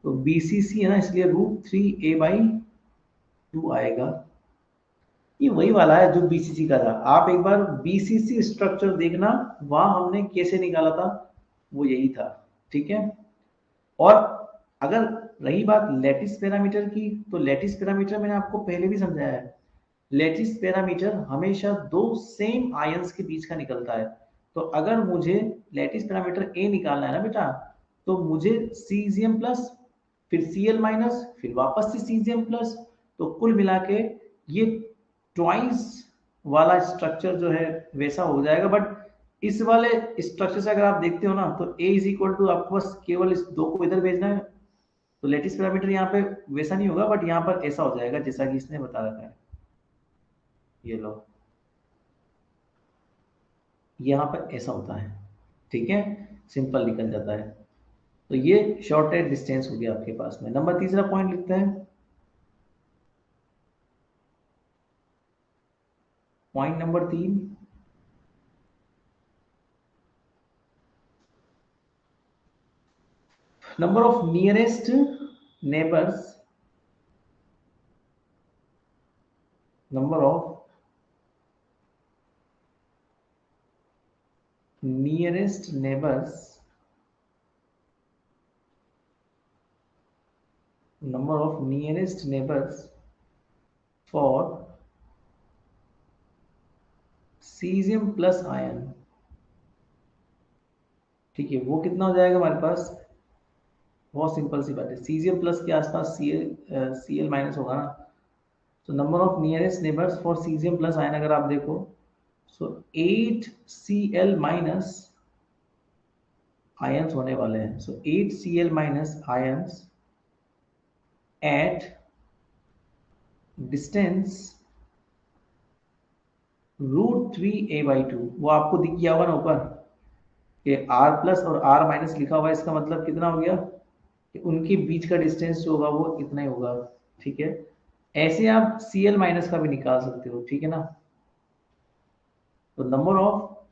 S1: तो BCC है ना, इसलिए √3a/2 आएगा। ये वही वाला है जो BCC का था, आप एक बार BCC स्ट्रक्चर देखना, वहां हमने कैसे निकाला था, वो यही था। ठीक है, और अगर रही बात लैटिस पैरामीटर की, तो लैटिस पैरामीटर मैंने आपको पहले भी समझाया है लेटिस पैरामीटर हमेशा दो सेम आयंस के बीच का निकलता है। तो अगर मुझे लेटिस पैरामीटर ए निकालना है ना बेटा, तो मुझे सीजियम प्लस, फिर सीएल माइनस, फिर वापस से सीजियम प्लस, तो कुल मिला के ये ट्वाइस वाला स्ट्रक्चर जो है वैसा हो जाएगा। बट इस वाले स्ट्रक्चर से अगर आप देखते हो ना, तो ए इज इक्वल टू आपको बस केवल इस दो को इधर भेजना है, तो लेटिस पैरामीटर यहाँ पे वैसा नहीं होगा, बट यहाँ पर ऐसा हो जाएगा जैसा कि इसने बता रखा है। ये लो, यहाँ पर ऐसा होता है, ठीक है, सिंपल निकल जाता है। तो ये शॉर्टेड डिस्टेंस हो गया आपके पास में। नंबर तीसरा पॉइंट लिखते हैं, point number 3, number of nearest neighbours, number of nearest neighbors, number of nearest neighbors for cesium plus ion, ठीक है, वो कितना हो जाएगा हमारे पास? बहुत सिंपल सी बात है, सीजियम प्लस के आसपास सीएल माइनस होगा ना। तो number of nearest neighbours for caesium plus ion अगर आप देखो, सो 8 Cl माइनस आयंस होने वाले हैं। सो 8 Cl minus ions at distance √3a/2, वो आपको दिख गया होगा ना ऊपर, कि R प्लस और R माइनस लिखा हुआ है, इसका मतलब कितना हो गया कि उनके बीच का डिस्टेंस जो होगा वो इतना ही होगा, ठीक है। ऐसे आप Cl माइनस का भी निकाल सकते हो, ठीक है ना। तो number of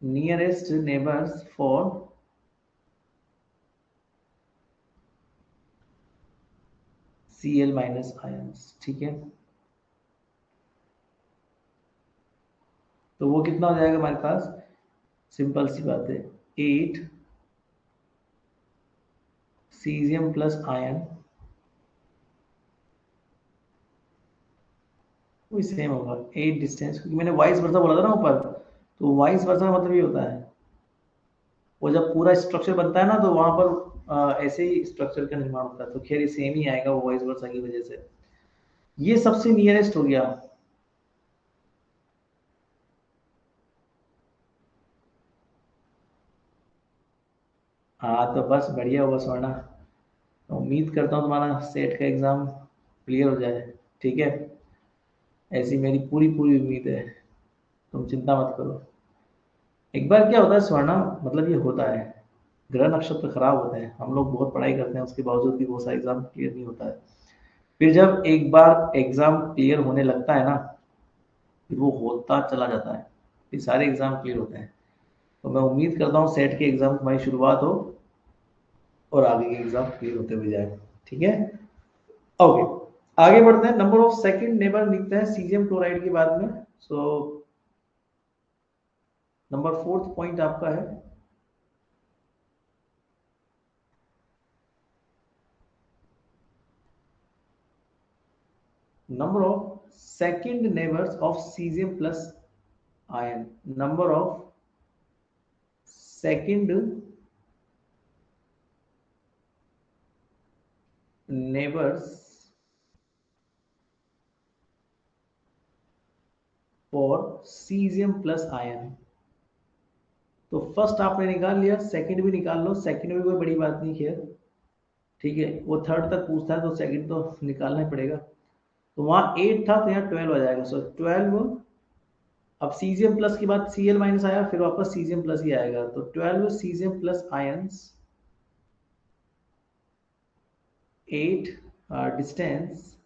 S1: nearest neighbours for Cl minus ions, ठीक है। तो वो कितना हो जाएगा हमारे पास? सिंपल सी बात है, 8 सीजियम प्लस आयन, वही सेम होगा 8 डिस्टेंस, क्योंकि मैंने वाइस वर्सा बोला था ना ऊपर, तो वाइस वर्सा का मतलब ये होता है, वो जब पूरा स्ट्रक्चर बनता है ना, तो वहां पर ऐसे ही स्ट्रक्चर का निर्माण होता है। तो खैर सेम ही आएगा वो वाइस वर्सा की वजह से। ये सबसे नियरेस्ट हो गया। हाँ, तो बस बढ़िया हुआ स्वर्णा। तो उम्मीद करता हूँ तुम्हारा सेट का एग्जाम क्लियर हो जाए, ठीक है। ऐसी मेरी पूरी पूरी उम्मीद है, तुम चिंता मत करो। एक बार क्या होता है स्वर्णा, मतलब ये होता है, ग्रह नक्षत्र खराब होते हैं, हम लोग बहुत पढ़ाई करते हैं, उसके बावजूद भी बहुत सारा एग्जाम क्लियर नहीं होता है। फिर जब एक बार एग्जाम क्लियर होने लगता है ना, फिर वो होता चला जाता है, फिर सारे एग्जाम क्लियर होते हैं। तो मैं उम्मीद करता हूँ सेट के एग्जाम तुम्हारी शुरुआत हो और आगे के एग्जाम क्लियर होते हुए जाए, ठीक है। ओके, आगे बढ़ते हैं। नंबर ऑफ सेकंड नेबर लिखते हैं सीजियम क्लोराइड के बाद में। सो नंबर 4th पॉइंट आपका है, number of second neighbors of cesium plus ion, number of second neighbors for cesium plus ion। तो फर्स्ट आपने निकाल लिया, सेकंड भी निकाल लो, सेकंड में कोई बड़ी बात नहीं, खैर ठीक है, वो थर्ड तक पूछता है तो सेकंड तो निकालना ही पड़ेगा। तो वहां 8 था, तो यहाँ 12 आ जाएगा। सो 12, अब सीजियम प्लस के बाद सीएल माइनस आया, फिर वापस सीजियम प्लस ही आएगा, तो 12 सीजियम प्लस आयंस 8 डिस्टेंस,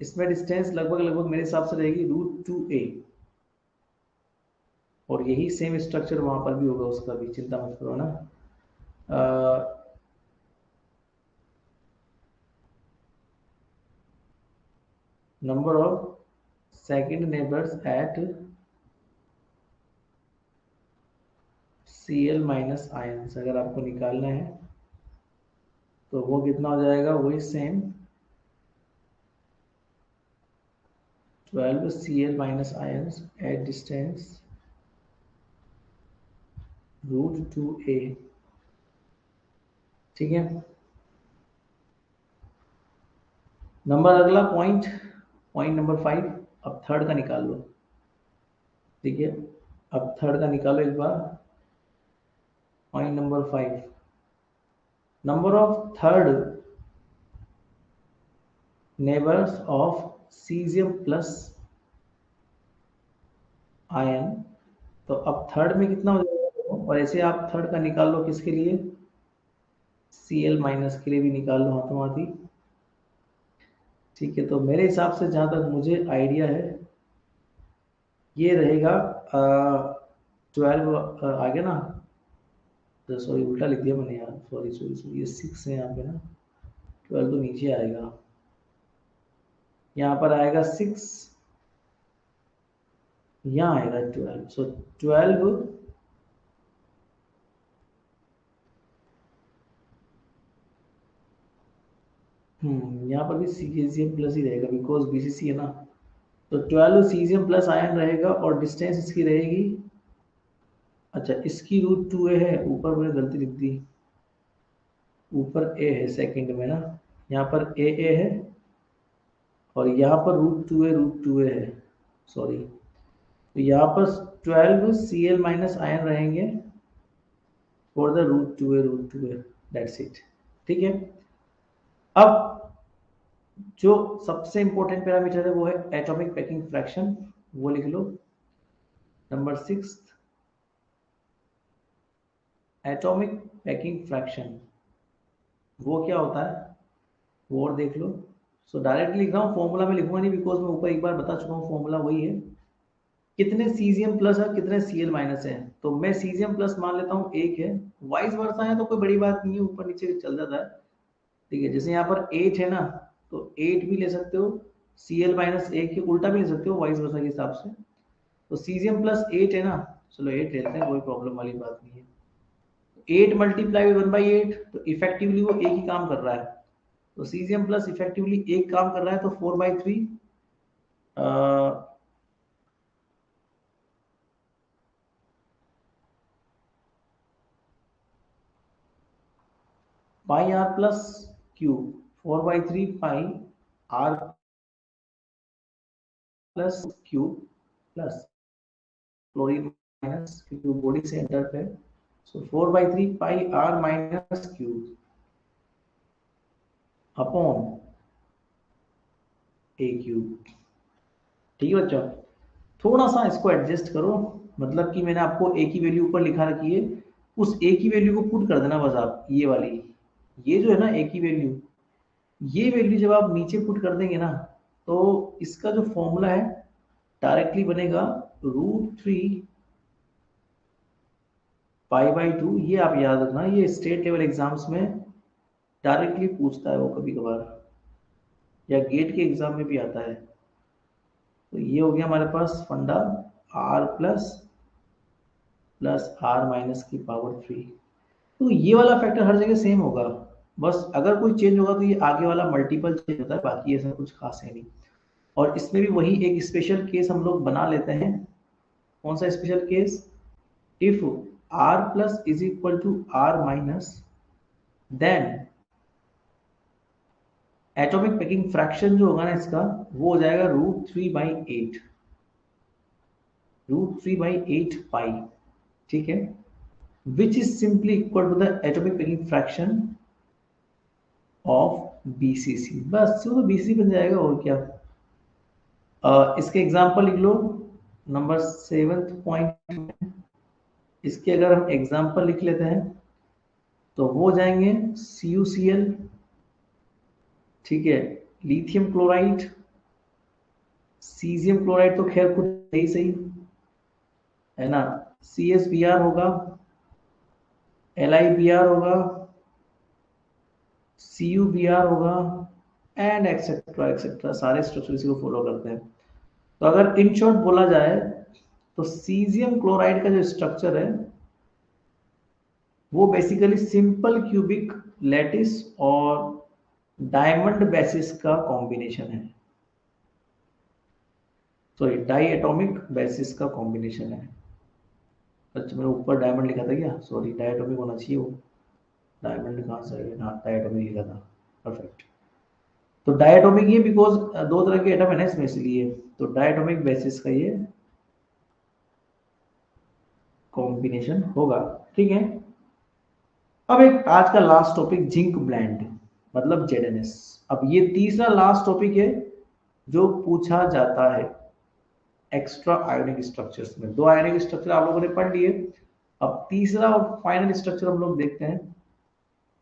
S1: इसमें डिस्टेंस लगभग लगभग मेरे हिसाब से रहेगी √2a, और यही सेम स्ट्रक्चर वहां पर भी होगा, उसका भी चिंता मत करो ना। Number of second neighbours at Cl minus ions अगर आपको निकालना है, तो वो कितना हो जाएगा? वही same 12 Cl minus ions at distance √2a। ठीक है, नंबर अगला पॉइंट नंबर 5। अब थर्ड का निकाल लो। ठीक है, अब थर्ड का निकालो एक बार। Point number 5, number of third neighbours of caesium plus ion. तो अब थर्ड में कितना हो जाएगा, और ऐसे आप थर्ड का निकाल लो किसके लिए, Cl माइनस के लिए भी निकाल लो हाथों हाथी। ठीक है, तो मेरे हिसाब से जहां तक मुझे आइडिया है ये रहेगा 12 आ गया ना, तो सॉरी उल्टा लिख दिया मैंने यार, सॉरी सॉरी सॉरी, ये 6 है यहाँ पे ना, 12 तो नीचे आएगा, यहाँ पर आएगा 6, यहाँ आएगा 12, सो 12 यहाँ पर भी सीजियम प्लस ही रहेगा बिकॉज बीसीसी है ना, तो 12 सीजियम प्लस आयन रहेगा और डिस्टेंस इसकी रहेगी, अच्छा इसकी √2a है, ऊपर मैंने गलती लिख दी, ऊपर a है सेकंड में ना, यहाँ पर a है और यहाँ पर √2a है, सॉरी, तो यहाँ पर 12 Cl माइनस आयन रहेंगे for the √2a, that's it. ठीक है, अब जो सबसे इंपॉर्टेंट पैरामीटर है वो है एटॉमिक पैकिंग फ्रैक्शन, वो लिख लो नंबर 6, एटॉमिक पैकिंग फ्रैक्शन वो क्या होता है वो और देख लो। सो डायरेक्टली लिख रहा हूँ, फॉर्मूला में लिखूंगा नहीं बिकॉज मैं ऊपर एक बार बता चुका हूँ, फॉर्मूला वही है, कितने सीजियम प्लस है कितने Cl माइनस है, तो मैं सीजियम प्लस मान लेता हूँ 1 है, वाइस वर्सा है तो कोई बड़ी बात नहीं है, ऊपर नीचे चल जाता है। ठीक है, जैसे यहाँ पर 8 है ना, तो 8 भी ले सकते हो, Cl माइनस 1 के उल्टा भी ले सकते हो वाइस वर्सा के हिसाब से, तो सीजियम प्लस 8 है ना, चलो 8 लेते हैं, कोई प्रॉब्लम वाली बात नहीं है। 8 मल्टीप्लाई 1/8, तो इफेक्टिवली वो एक ही काम कर रहा है, तो सीजियम प्लस इफेक्टिवली एक काम कर रहा है, तो 4/3 pi R plus cube, 4/3 pi R plus cube plus chlorine minus, क्योंकि बॉडी सेंटर पे, so 4/3 pi R minus cube upon a cube. ठीक है बच्चों, थोड़ा सा इसको एडजस्ट करो, मतलब कि मैंने आपको ए की वैल्यू ऊपर लिखा रखी है, उस ए की वैल्यू को पुट कर देना बस आप, ये वाली, ये जो है ना ए की वैल्यू, ये वैल्यू जब आप नीचे पुट कर देंगे ना, तो इसका जो फॉर्मूला है डायरेक्टली बनेगा √3 पाई/2। ये आप याद रखना, ये स्टेट लेवल एग्जाम्स में डायरेक्टली पूछता है वो कभी कभार, या गेट के एग्जाम में भी आता है। तो ये हो गया हमारे पास फंडा, r प्लस r माइनस की पावर 3, तो ये वाला फैक्टर हर जगह सेम होगा, बस अगर कोई चेंज होगा तो ये आगे वाला मल्टीपल चेंज होता है, बाकी ऐसा कुछ खास है नहीं। और इसमें भी वही एक स्पेशल केस हम लोग बना लेते हैं, कौन सा special case, if r plus is equal to r minus, then atomic packing fraction जो होगा ना इसका, वो हो जाएगा √3/8, √3/8 पाई। ठीक है, which is simply equal to the atomic packing fraction of BCC, बस वो तो बीसीसी बन जाएगा और क्या। इसके एग्जांपल लिख लो नंबर 7th पॉइंट, इसके अगर हम एग्जांपल लिख लेते हैं तो वो जाएंगे CuCl, ठीक है, लिथियम क्लोराइड, सीजियम क्लोराइड तो खैर खुद सही सही है ना, CsBr होगा, LiBr होगा, CuBr होगा, एंड एक्सेट्रा एक्सेट्रा, सारे स्ट्रक्चर इसी को फॉलो करते हैं। तो अगर इन शॉर्ट बोला जाए तो सीजियम क्लोराइड का जो स्ट्रक्चर है वो बेसिकली सिंपल क्यूबिक लैटिस और डायमंड बेसिस का कॉम्बिनेशन है। सॉरी डाई एटॉमिक बेसिस का कॉम्बिनेशन है। अच्छा मैंने ऊपर डायमंड लिखा था क्या, सॉरी डाई एटॉमिक होना चाहिए वो। डायमंड कहाँ से है, हाँ डाई एटॉमिक लिखा था। परफेक्ट। तो डाई एटॉमिक ये बिकॉज दो तरह के एटम है ना इसमें, इसलिए तो डाई एटॉमिक बेसिस का ये कॉम्बिनेशन होगा। ठीक है। अब एक आज का लास्ट टॉपिक जिंक ब्लेंड, मतलब जेडएनएस। अब ये तीसरा लास्ट टॉपिक है जो पूछा जाता है एक्स्ट्रा आयोनिक स्ट्रक्चर्स में। दो आयोनिक स्ट्रक्चर आप लोगों ने पढ़ लिए, अब तीसरा और फाइनल स्ट्रक्चर हम लोग देखते हैं।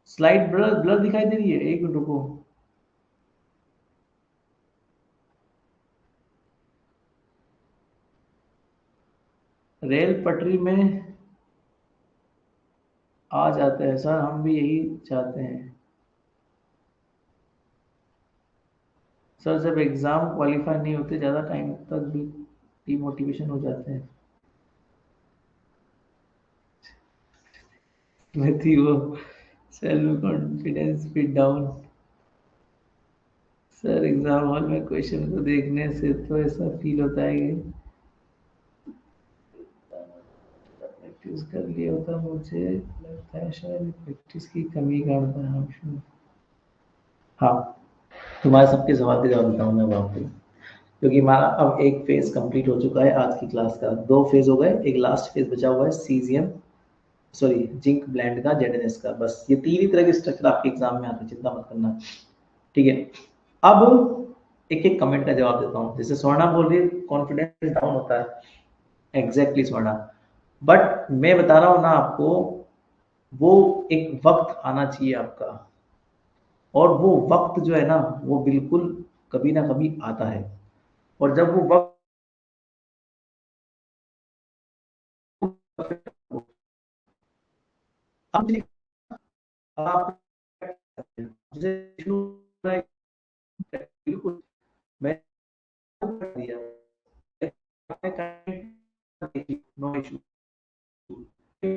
S1: स्लाइड ब्लर ब्लर दिखाई दे रही है, एक मिनट रुको। रेल पटरी में आ जाते हैं सर, हम भी यही चाहते हैं सर। जब एग्जाम क्वालिफाई नहीं होते ज्यादा टाइम तक भी डिमोटिवेशन हो जाते हैं। मैं थी वो सेल्फ कॉन्फिडेंस भी डाउन। सर एग्जाम हॉल में क्वेश्चन को देखने से तो ऐसा फील होता है कि प्रैक्टिस कर लिया होता, मुझे लगता है शायद प्रैक्टिस की कमी का कारण। हाँ, तुम्हारे सबके सवाल के जवाब देता हूँ मैं अब आपको। क्योंकि हमारा अब एक फेज कंप्लीट हो चुका है आज की क्लास का, दो फेज हो गए, एक लास्ट फेज बचा हुआ है सीजियम, सॉरी जिंक ब्लेंड का, जेडएनएस का। बस ये तीन ही तरह के स्ट्रक्चर आपके एग्जाम में आते हैं, चिंता मत करना। ठीक है। अब एक एक कमेंट का जवाब देता हूँ। जैसे स्वर्णा बोल रही है कॉन्फिडेंस डाउन होता है, एग्जैक्टली स्वर्णा। बट मैं बता रहा हूँ ना आपको, वो एक वक्त आना चाहिए आपका, और वो वक्त जो है ना वो बिल्कुल कभी ना कभी आता है। और जब वो वक्त अब आप मुझे बिल्कुल मैं कर दिया, नो इशू।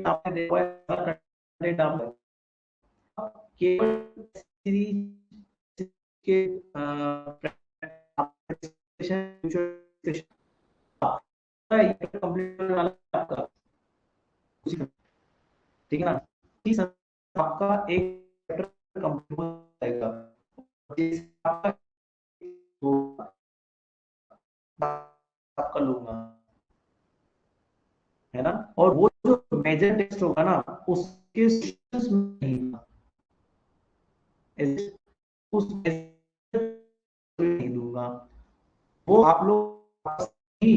S1: आपने देखा है कंटेंट आप केवल सीरीज के कंप्लीट होने वाला है आपका, ठीक है ना। इस आपका एक चैप्टर कंप्लीट हो जाएगा, जिस आपका तो आपका लूंगा, है ना। और वो जो मेजर टेस्ट होगा ना उसके solutions में नहीं दूंगा। उस नहीं दूंगा, वो आप लोग ही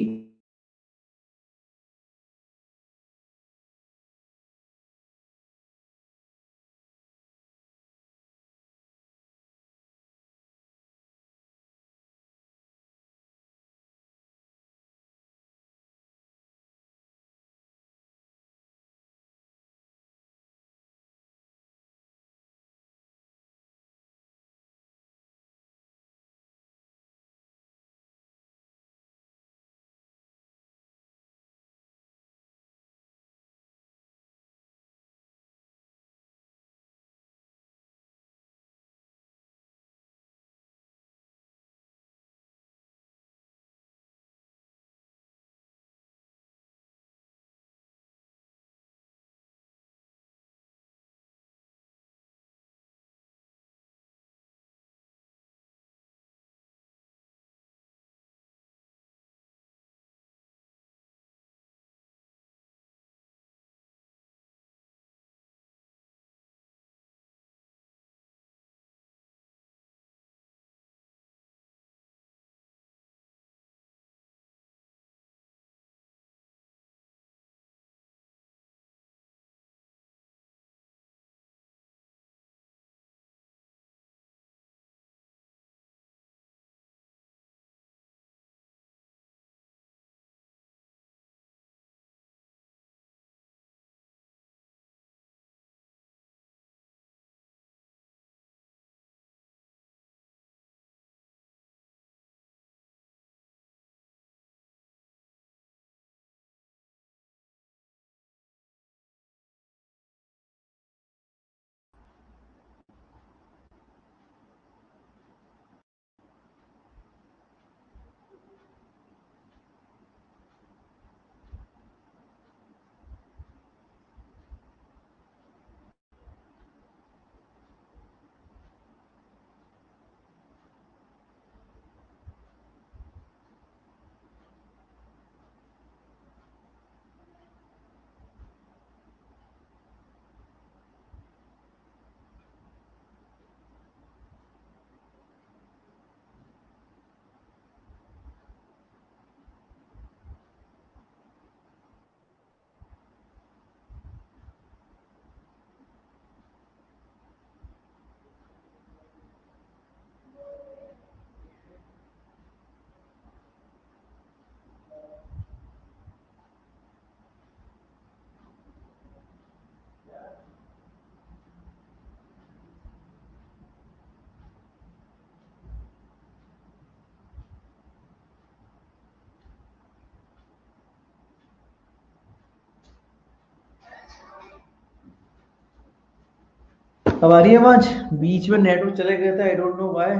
S1: अब आ रही है आवाज? बीच में नेटवर्क चले गए थे, I don't know why,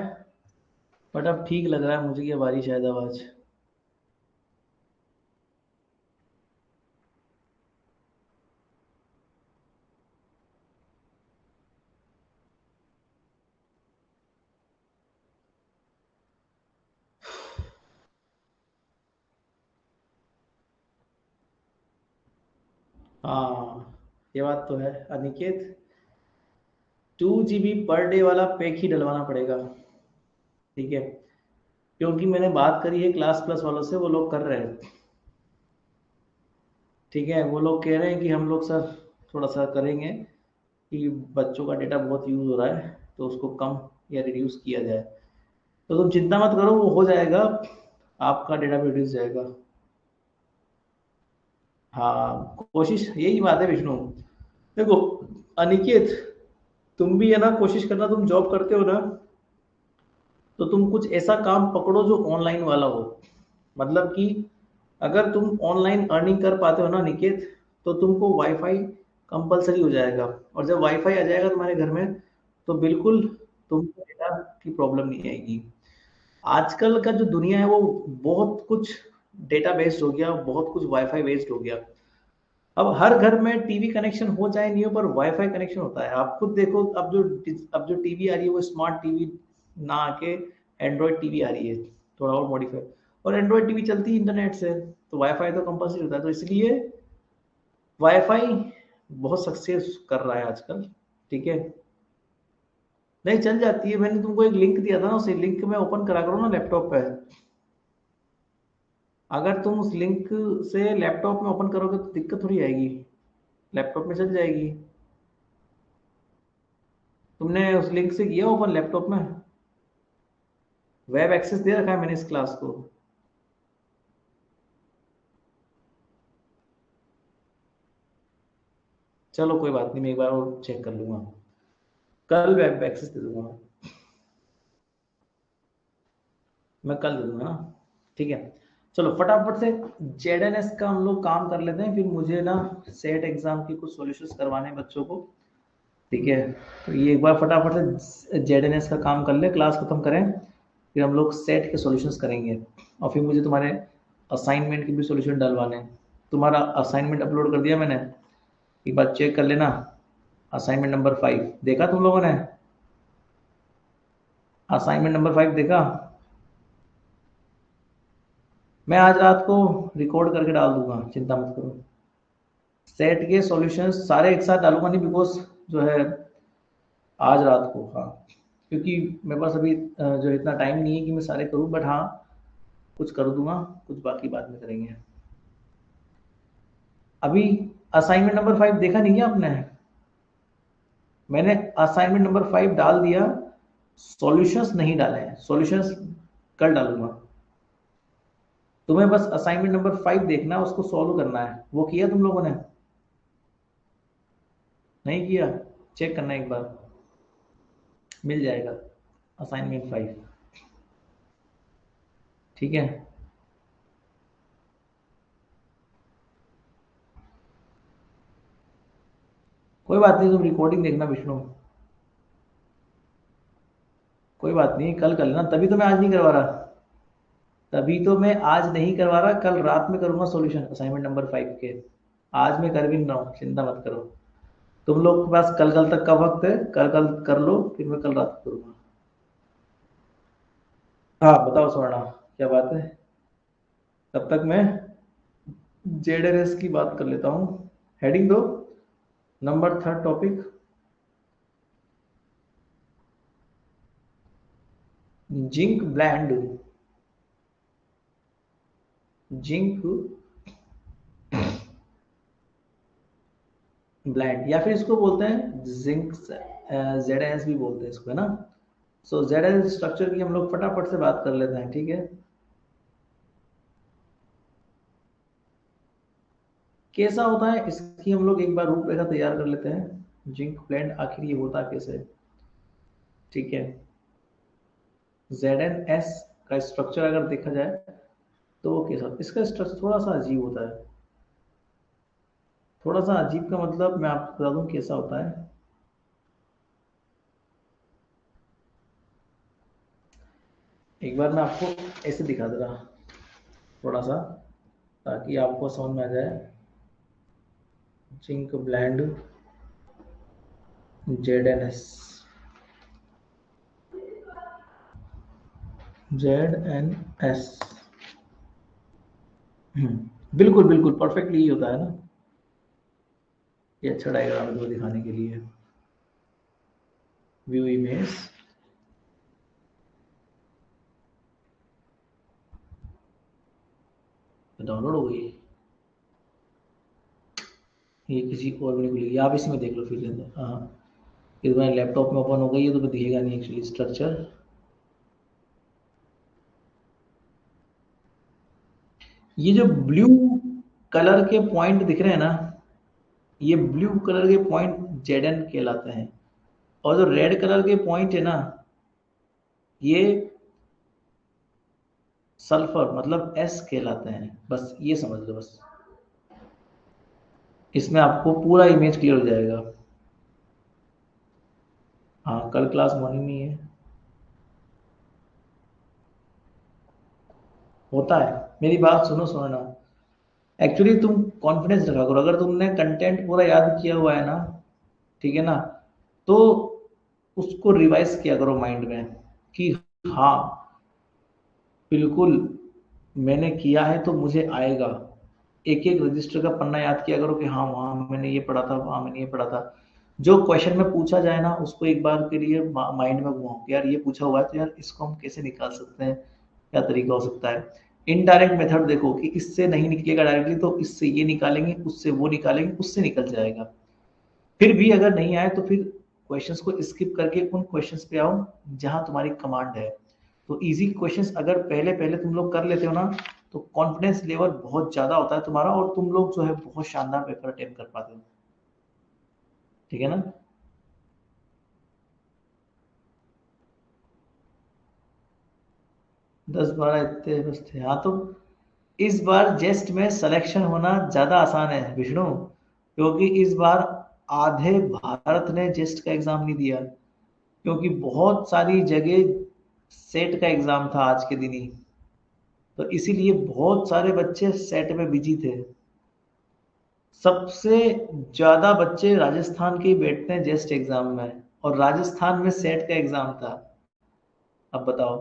S1: but अब ठीक लग रहा है मुझे कि अब आ रही शायद आवाज। हाँ, ये बात तो है अनिकेत। 2 GB पर डे वाला पैक ही डलवाना पड़ेगा। ठीक है, क्योंकि मैंने बात करी है क्लास प्लस वालों से, वो लोग कर रहे हैं। ठीक है, वो लोग कह रहे हैं कि हम लोग सर थोड़ा सा करेंगे कि बच्चों का डेटा बहुत यूज़ हो रहा है, तो उसको कम या रिड्यूस किया जाए। तो तुम चिंता मत करो, वो हो जाएगा, आपका डेटा भी रिड्यूस जाएगा। हाँ, कोशिश यही बात है विष्णु। देखो अनिकेत, तुम भी है ना, कोशिश करना, तुम जॉब करते हो ना, तो तुम कुछ ऐसा काम पकड़ो जो ऑनलाइन वाला हो। मतलब कि अगर तुम ऑनलाइन अर्निंग कर पाते हो ना निकेत, तो तुमको वाईफाई कंपलसरी हो जाएगा। और जब वाईफाई आ जाएगा तुम्हारे घर में, तो बिल्कुल तुमको डेटा की प्रॉब्लम नहीं आएगी। आजकल का जो दुनिया है वो बहुत कुछ डेटा बेस्ड हो गया, बहुत कुछ वाईफाई बेस्ड हो गया। अब हर घर में टीवी कनेक्शन हो चाहे नहीं हो, पर वाईफाई कनेक्शन होता है। आप खुद देखो, अब जो टीवी आ रही है वो स्मार्ट टीवी ना आके एंड्रॉयड टीवी आ रही है, थोड़ा और मॉडिफाई। और एंड्रॉयड टीवी चलती है इंटरनेट से, तो वाईफाई तो कंपलसरी होता है। तो इसलिए वाईफाई बहुत सक्सेस कर रहा है आजकल। ठीक है, नहीं चल जाती है। मैंने तुमको एक लिंक दिया था ना, उस लिंक में ओपन करा करो ना लैपटॉप पे। अगर तुम उस लिंक से लैपटॉप में ओपन करोगे तो दिक्कत थोड़ी आएगी, लैपटॉप में चल जाएगी। तुमने उस लिंक से किया ओपन लैपटॉप में? वेब एक्सेस दे रखा है मैंने इस क्लास को। चलो कोई बात नहीं, मैं एक बार और चेक कर लूंगा, कल वेब एक्सेस दे दूंगा मैं कल दे दूंगा ना। ठीक है, चलो फटाफट से जेडएनएस का हम लोग काम कर लेते हैं, फिर मुझे ना सेट एग्जाम की कुछ सॉल्यूशंस करवाने हैं बच्चों को। ठीक है, तो ये एक बार फटाफट से जेडएनएस का काम कर ले, क्लास खत्म करें, फिर हम लोग सेट के सॉल्यूशंस करेंगे। और फिर मुझे तुम्हारे असाइनमेंट के भी सॉल्यूशन डलवाने हैं। तुम्हारा असाइनमेंट अपलोड कर दिया मैंने, एक बार चेक कर लेना। असाइनमेंट नंबर 5 देखा तुम लोगों ने? असाइनमेंट नंबर 5 देखा? मैं आज रात को रिकॉर्ड करके डाल दूंगा, चिंता मत करो। सेट के सॉल्यूशंस सारे एक साथ डालूंगा नहीं, बिकॉज जो है आज रात को, हाँ, क्योंकि मेरे पास अभी जो इतना टाइम नहीं है कि मैं सारे करूँ, बट हाँ कुछ कर दूंगा, कुछ बाकी बाद में करेंगे। अभी असाइनमेंट नंबर 5 देखा नहीं है आपने? मैंने असाइनमेंट नंबर 5 डाल दिया, सॉल्यूशंस नहीं डाले हैं। सॉल्यूशंस कल डालूंगा। तुम्हें बस असाइनमेंट नंबर 5 देखना है, उसको सॉल्व करना है। वो किया तुम लोगों ने? नहीं किया? चेक करना एक बार, मिल जाएगा असाइनमेंट 5। ठीक है, कोई बात नहीं, तुम रिकॉर्डिंग देखना विष्णु। कोई बात नहीं, कल कर लेना, तभी तो मैं आज नहीं करवा रहा। तभी तो मैं आज नहीं करवा रहा, कल रात में करूंगा सॉल्यूशन असाइनमेंट नंबर 5 के। आज मैं कर भी नहीं रहा हूँ, चिंता मत करो। तुम लोग के पास कल कल तक का वक्त है, कल कल कर लो, फिर मैं कल रात को करूंगा। हाँ बताओ स्वर्णा, क्या बात है? तब तक मैं जेडएनएस की बात कर लेता हूँ। हेडिंग दो, number third topic, zinc bland. Zinc bland, या फिर इसको बोलते हैं जिंक, जेडएनएस भी बोलते हैं इसको, है ना। सो जेडएनएस स्ट्रक्चर की हम लोग फटाफट से बात कर लेते हैं, ठीक है। कैसा होता है इसकी हम लोग एक बार रूपरेखा तैयार कर लेते हैं। जिंक ब्लेंड आखिर ये होता कैसे? ठीक है, ZnS का स्ट्रक्चर अगर देखा जाए तो वो कैसा, इसका स्ट्रक्चर थोड़ा सा अजीब होता है। थोड़ा सा अजीब का मतलब मैं आपको बता दूं कैसा होता है। एक बार मैं आपको ऐसे दिखा दे रहा थोड़ा सा, ताकि आपको समझ में आ जाए। Zinc blende ZNS, ZNS। बिल्कुल बिल्कुल परफेक्टली यही होता है ना। ये अच्छा डायग्राम है दिखाने के लिए। व्यू इमेज, डाउनलोड हो गई। ये किसी और में नहीं खुलेगी, आप इसी में देख लो फिर। हाँ, ये तुम्हारे लैपटॉप में ओपन हो गई है तो दिखेगा नहीं एक्चुअली स्ट्रक्चर। ये जो ब्लू कलर के पॉइंट दिख रहे हैं ना, ये ब्लू कलर के पॉइंट जेडन कहलाते हैं। और जो रेड कलर के पॉइंट है ना, ये सल्फर मतलब एस कहलाते हैं। बस ये समझ लो बस, इसमें आपको पूरा इमेज क्लियर हो जाएगा। हाँ, कल क्लास मॉर्निंग में ही है। होता है, मेरी बात सुनो सुनो ना। एक्चुअली तुम कॉन्फिडेंस रखा करो, अगर तुमने कंटेंट पूरा याद किया हुआ है ना, ठीक है ना, तो उसको रिवाइज किया करो माइंड में कि हाँ बिल्कुल मैंने किया है तो मुझे आएगा। एक एक रजिस्टर का पन्ना याद किया करो कि हाँ वहाँ मैंने ये पढ़ा था, वहाँ मैंने ये पढ़ा था। जो क्वेश्चन में पूछा जाए ना, उसको एक बार के लिए माइंड में घुमाओ कि यार ये पूछा हुआ है तो यार इसको हम कैसे निकाल सकते हैं, क्या तरीका हो सकता है। इनडायरेक्ट मेथड देखो कि इससे नहीं निकलेगा डायरेक्टली तो इससे ये निकालेंगे, उससे वो निकालेंगे, उससे निकल जाएगा। फिर भी अगर नहीं आए तो फिर क्वेश्चंस को स्किप करके उन क्वेश्चंस पे आओ जहां तुम्हारी कमांड है। तो इजी क्वेश्चंस अगर पहले पहले तुम लोग कर लेते हो ना, तो कॉन्फिडेंस लेवल बहुत ज्यादा होता है तुम्हारा, और तुम लोग जो है बहुत शानदार पेपर अटेम्प्ट कर पाते हो। ठीक है ना। 10-12 इतने बस थे, हाँ तो इस बार जेस्ट में सिलेक्शन होना ज्यादा आसान है विष्णु, क्योंकि इस बार आधे भारत ने जेस्ट का एग्जाम नहीं दिया, क्योंकि बहुत सारी जगह सेट का एग्जाम था आज के दिन ही। तो इसीलिए बहुत सारे बच्चे सेट में बिजी थे। सबसे ज्यादा बच्चे राजस्थान के ही बैठते हैं जेस्ट एग्जाम में, और राजस्थान में सेट का एग्जाम था। अब बताओ,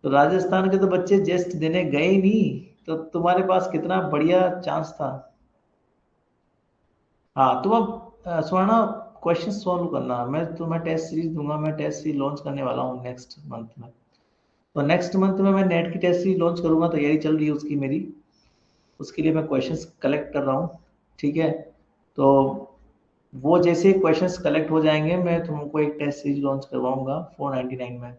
S1: तो राजस्थान के तो बच्चे जेस्ट देने गए ही नहीं, तो तुम्हारे पास कितना बढ़िया चांस था। हाँ तुम अब स्वर्णा क्वेश्चन सॉल्व करना, मैं तुम्हें टेस्ट सीरीज दूंगा। मैं टेस्ट सीरीज लॉन्च करने वाला हूँ नेक्स्ट मंथ में। तो नेक्स्ट मंथ में मैं नेट की टेस्ट सीरीज लॉन्च करूंगा, तैयारी चल रही है उसकी मेरी। उसके लिए मैं क्वेश्चंस कलेक्ट कर रहा हूँ। ठीक है, तो वो जैसे क्वेश्चंस कलेक्ट हो जाएंगे मैं तुमको एक टेस्ट सीरीज लॉन्च करवाऊंगा 499 में।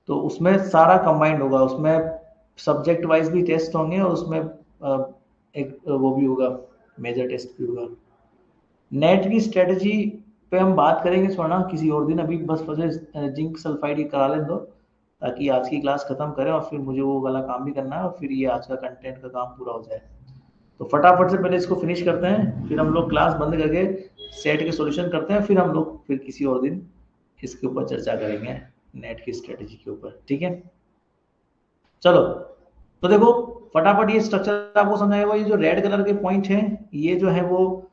S1: तो उसमें सारा कंबाइंड होगा, उसमें सब्जेक्ट वाइज भी टेस्ट होंगे, और उसमें एक वो भी होगा, मेजर टेस्ट भी होगा। नेट की स्ट्रेटजी पे हम बात करेंगे सोना किसी और दिन। अभी बस मुझे जिंक सल्फाइड ही करा लें दो, ताकि आज की क्लास खत्म करें और फिर मुझे वो वाला काम भी करना है, और फिर ये आज का कंटेंट का काम पूरा हो जाए। तो फटाफट से पहले इसको फिनिश करते हैं, फिर हम लोग क्लास बंद करके सेट के सॉल्यूशन करते हैं, फिर हम लोग फिर किसी और दिन इसके ऊपर चर्चा करेंगे, नेट की स्ट्रेटजी के ऊपर। ठीक है, चलो। तो देखो फटाफट ये स्ट्रक्चर आपको समझाया हुआ, ये जो रेड कलर के पॉइंट हैं, ये जो है वो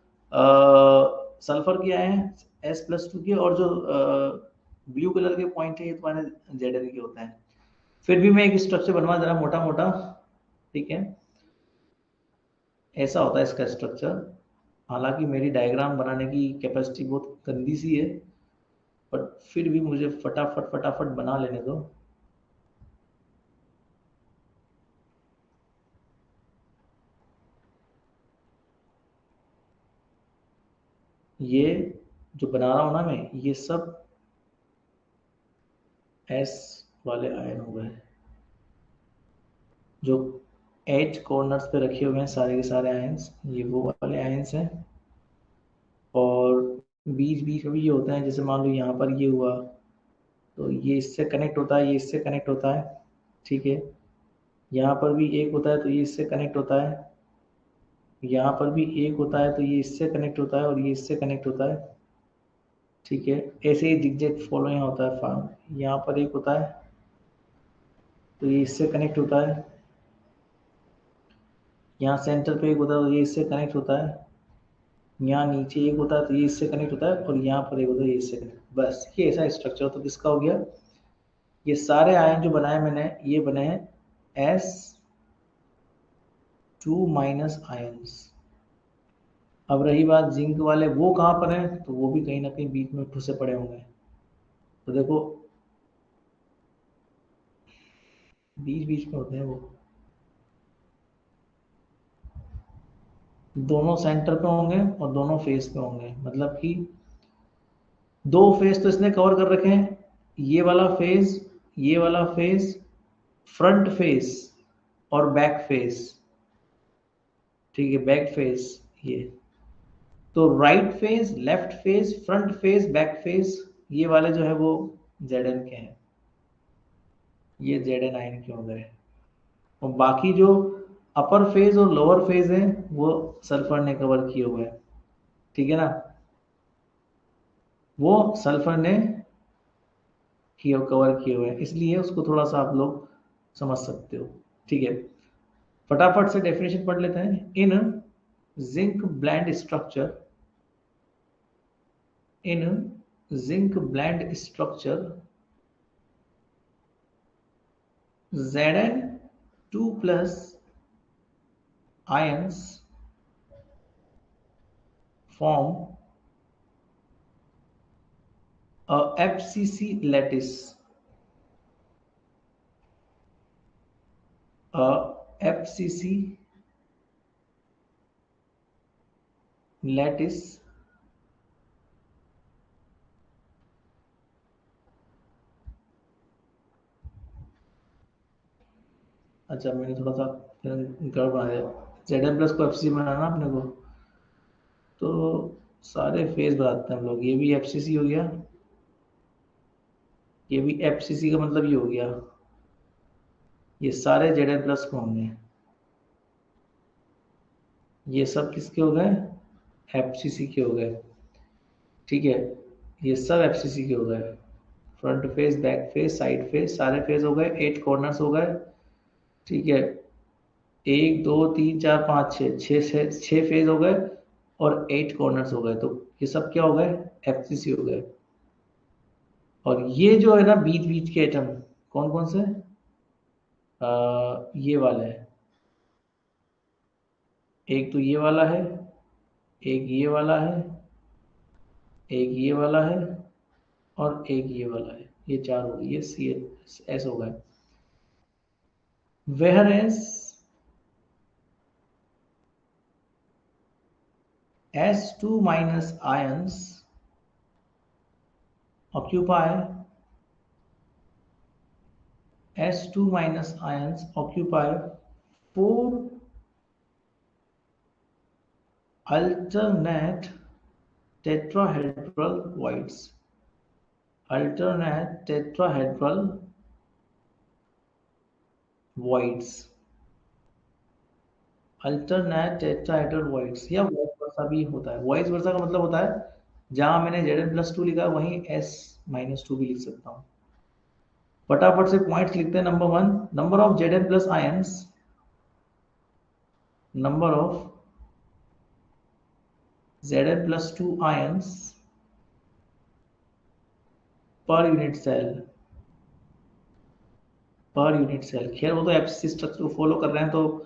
S1: सल्फर के आए हैं S+2 के, और जो ब्लू कलर के पॉइंट है ये तुम्हारे ZN के होते हैं। फिर भी मैं एक स्ट्रक्चर बनवा जरा मोटा मोटा। ठीक है, ऐसा होता है इसका स्ट्रक्चर। हालांकि मेरी डायग्राम बनाने की कैपेसिटी बहुत गंदी सी है, बट फिर भी मुझे फटाफट फटाफट बना लेने दो। ये जो बना रहा हूं ना मैं, ये सब एस वाले आयन हो गए, जो एच कॉर्नर्स पे रखे हुए हैं सारे के सारे आयंस, ये वो वाले आयंस हैं। और बीच बीच में भी ये होता है, जैसे मान लो यहाँ पर ये हुआ, तो ये इससे कनेक्ट होता है, ये इससे कनेक्ट होता है। ठीक है, यहाँ पर भी एक होता है तो ये इससे कनेक्ट होता है, यहाँ पर भी एक होता है तो ये इससे कनेक्ट होता है, और ये इससे कनेक्ट होता है। ठीक है, ऐसे ही जिगजैग फॉलो यहाँ होता है, यहाँ पर एक होता है, तो ये इससे कनेक्ट होता है, यहाँ सेंटर पे एक होता है तो ये इससे कनेक्ट होता है, यहाँ नीचे एक होता है तो ये इससे कनेक्ट होता है, और यहाँ पर एक होता है ये इससे कनेक्ट। बस ये ऐसा स्ट्रक्चर तो किसका हो गया, ये सारे आयन जो बनाए मैंने ये बने हैं S2 माइनस आयन्स। अब रही बात जिंक वाले, वो कहाँ पर हैं, तो वो भी कहीं ना कहीं बीच में ठुसे पड़े होंगे। तो देखो बीच बीच में होते हैं वो, दोनों सेंटर पे होंगे और दोनों फेस पे होंगे, मतलब कि दो फेस तो इसने कवर कर रखे हैं, ये वाला फेस, ये वाला फेस, फ्रंट फेस और बैक फेस, ठीक है, बैक फेस ये। तो right face, left face, front face, back face, ये वाले जो है वो Zn के हैं, ये Zn आयन के हो गए। और बाकी जो अपर फेज और लोअर फेज है वो सल्फर ने कवर किए हुए हैं, ठीक है ना, वो सल्फर ने किए कवर किए हुए हैं, इसलिए उसको थोड़ा सा आप लोग समझ सकते हो, ठीक है। फटाफट से डेफिनेशन पढ़ लेते हैं। In zinc blende structure, in zinc blende structure Zn2 plus ions form a FCC lattice, a FCC lattice अच्छा मैंने थोड़ा सा गड़बड़ बनाया, Zn प्लस को FCC बनाना अपने को, तो सारे फेज बनाते हैं हम लोग, ये भी FCC हो गया, ये भी FCC का मतलब ये हो गया, ये सारे Zn प्लस को होंगे, ये सब किसके हो गए, FCC के हो गए, ठीक है, ये सब FCC के हो गए, front face, back face, side face, सारे फेस हो गए, 8 कॉर्नर्स हो गए, ठीक है, 1 2 3 4 5 6, छह फेज हो गए और 8 कॉर्नर्स हो गए, तो ये सब क्या हो गए, FCC हो गए। और ये जो है ना बीच बीच के एटम, कौन कौन से, ये वाले है, एक तो ये वाला है, एक ये वाला है, एक ये वाला है, और एक ये वाला है, ये चार हो गए, ये CS हो गए। whereas S2 minus ions occupy S2 minus ions occupy 4 alternate tetrahedral voids, alternate tetrahedral voids, alternate tetrahedral voids, या वॉइस वर्सा भी होता है। वॉइस वर्सा का मतलब होता है जहां मैंने Zn+2 लिखा है वहीं S-2 भी लिख सकता हूँ। फटाफट से पॉइंट्स लिखते हैं। Number 1, number of Zn plus ions, number of Zn+2 ions per unit cell, per unit cell. खैर वो तो FCC स्ट्रक्चर को फॉलो कर रहे हैं तो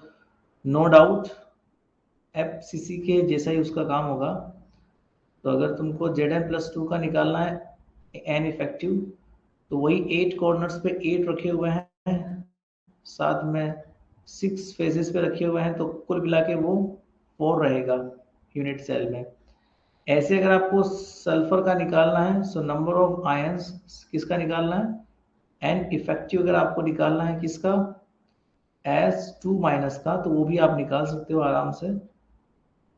S1: नो डाउट FCC के जैसा ही उसका काम होगा। तो अगर तुमको Zn+2 का निकालना है एन इफेक्टिव, तो वही 8 कॉर्नर्स पे 8 रखे हुए हैं, साथ में 6 फेजेस पे रखे हुए हैं, तो कुल मिला के वो 4 रहेगा यूनिट सेल में। ऐसे अगर आपको सल्फर का निकालना है, सो नंबर ऑफ आयंस किसका निकालना है, एन इफेक्टिव अगर आपको निकालना है किसका, S2 माइनस का, तो वो भी आप निकाल सकते हो आराम से।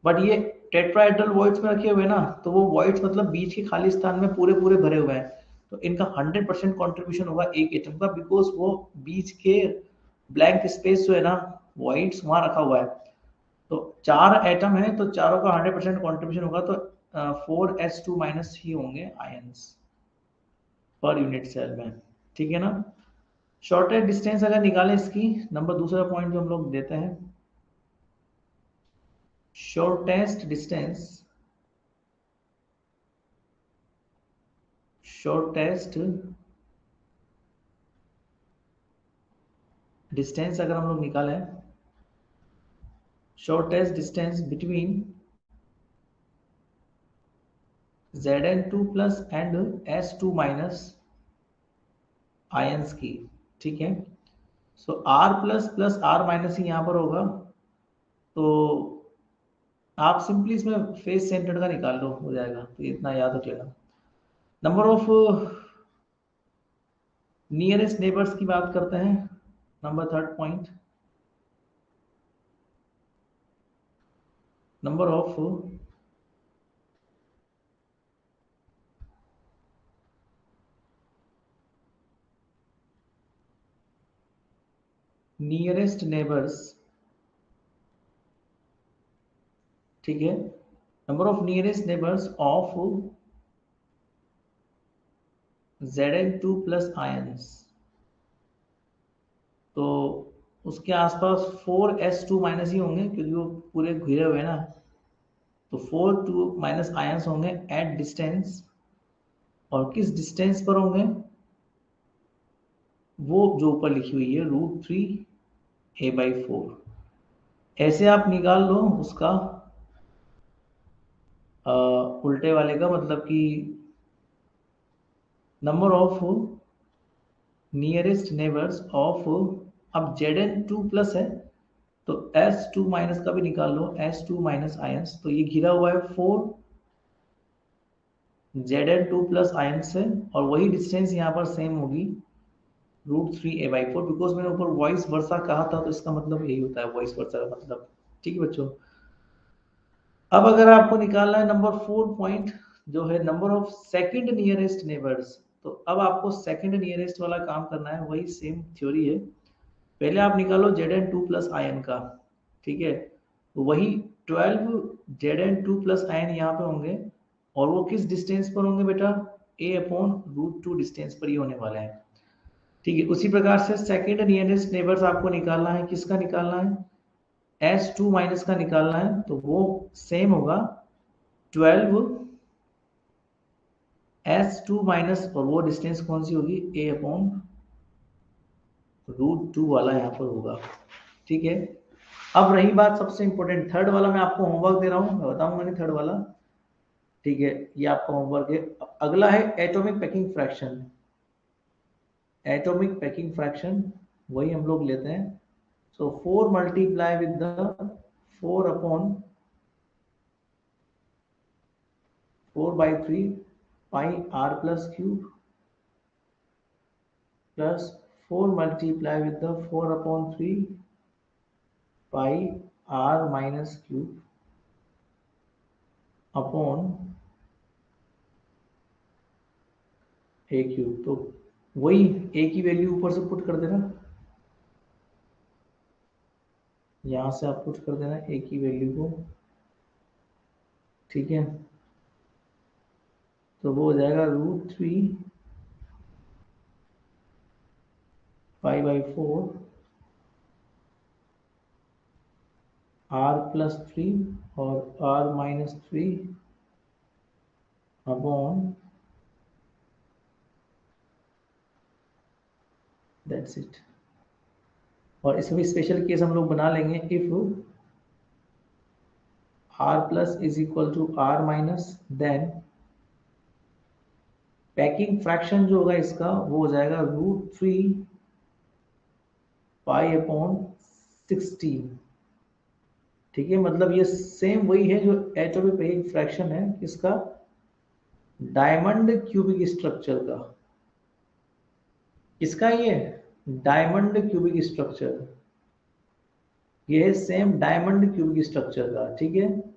S1: बट ये टेट्राहेड्रल वॉइड्स में रखे हुए ना, तो वो वॉइड्स मतलब बीच के खाली स्थान में पूरे पूरे भरे हुए हैं, तो इनका 100% कॉन्ट्रीब्यूशन होगा एक एटम का, बिकॉज वो बीच के ब्लैंक स्पेस जो है ना वॉइड्स वहां रखा हुआ है, तो 4 एटम है तो चारों का 100% कॉन्ट्रीब्यूशन होगा, तो 4S2 माइनस ही होंगे आयंस पर यूनिट सेल में, ठीक है ना। शॉर्टेस्ट डिस्टेंस अगर निकालें इसकी, नंबर दूसरा पॉइंट जो हम लोग देते हैं, शॉर्टेस्ट डिस्टेंस, शॉर्टेस्ट डिस्टेंस अगर हम लोग निकालें, shortest distance between Zn2 plus and S2 minus ions की, ठीक है। So R plus plus R minus ही यहाँ पर होगा, तो आप सिंपली इसमें फेस सेंटर्ड का निकाल लो, हो जाएगा, तो इतना याद रख लेना। नंबर ऑफ नियरेस्ट नेबर्स की बात करते हैं, number third point, number of nearest neighbours, ठीक है, number of nearest neighbours of Zn2 plus ions, तो उसके आसपास 4s2 माइनस ही होंगे क्योंकि वो पूरे घिरे हुए हैं ना, तो 4 2 माइनस आयंस होंगे एट डिस्टेंस, और किस डिस्टेंस पर होंगे, वो जो ऊपर लिखी हुई है √3a/4। ऐसे आप निकाल लो उसका उल्टे वाले का, मतलब कि number of nearest neighbours of, अब Zn2 प्लस है तो S2 माइनस का भी निकाल लो, S2 माइनस आयंस, तो ये घिरा हुआ है 4 Zn2 प्लस आयंस से, और वही डिस्टेंस यहाँ पर सेम होगी √3a/4, बिकॉज मैंने ऊपर वॉइस वर्सा कहा था, तो इसका मतलब यही होता है वॉइस वर्सा का मतलब, ठीक है बच्चों। अब अगर आपको निकालना है नंबर 4 पॉइंट, जो है number of second nearest neighbours, तो अब आपको सेकंड नियरेस्ट वाला काम करना है, वही सेम थ्योरी है। पहले आप निकालो Zn2 प्लस आयन का, ठीक है, तो वही 12 Zn2 प्लस आयन यहाँ पे होंगे, और वो किस डिस्टेंस पर होंगे बेटा, a/√2 डिस्टेंस पर ही होने वाले हैं, ठीक है। उसी प्रकार से सेकंड नियरेस्ट नेबर्स आपको निकालना है, किसका निकालना है, S2 माइनस का निकालना है, तो वो सेम होगा 12 S2 माइनस, और वो डिस्टेंस कौन सी होगी, a/√2 वाला यहाँ पर होगा, ठीक है। अब रही बात सबसे इंपॉर्टेंट, थर्ड वाला मैं आपको होमवर्क दे रहा हूँ, मैं बताऊंगा नहीं थर्ड वाला, ठीक है, ये आपका होमवर्क है। अगला है atomic packing fraction, atomic packing fraction वही हम लोग लेते हैं। सो 4 multiply with the 4/3 pi r plus cube, plus 4 multiply with the 4/3 pi r minus cube upon a cube. तो वही a की वैल्यू ऊपर से पुट कर देना, यहां से आप पुट कर देना a की वैल्यू को, ठीक है, तो वो हो जाएगा √3 r+3 और r-3 अपॉन, दैट्स इट। और इसमें स्पेशल केस हम लोग बना लेंगे, if r+ is equal to r-, then packing fraction जो होगा इसका वो हो जाएगा √3 पाई/16, ठीक है। मतलब ये सेम वही है जो एटॉमिक पैकिंग फ्रैक्शन है किसका, डायमंड क्यूबिक स्ट्रक्चर का, किसका, ये डायमंड क्यूबिक स्ट्रक्चर, ये है सेम डायमंड क्यूबिक स्ट्रक्चर का, ठीक है।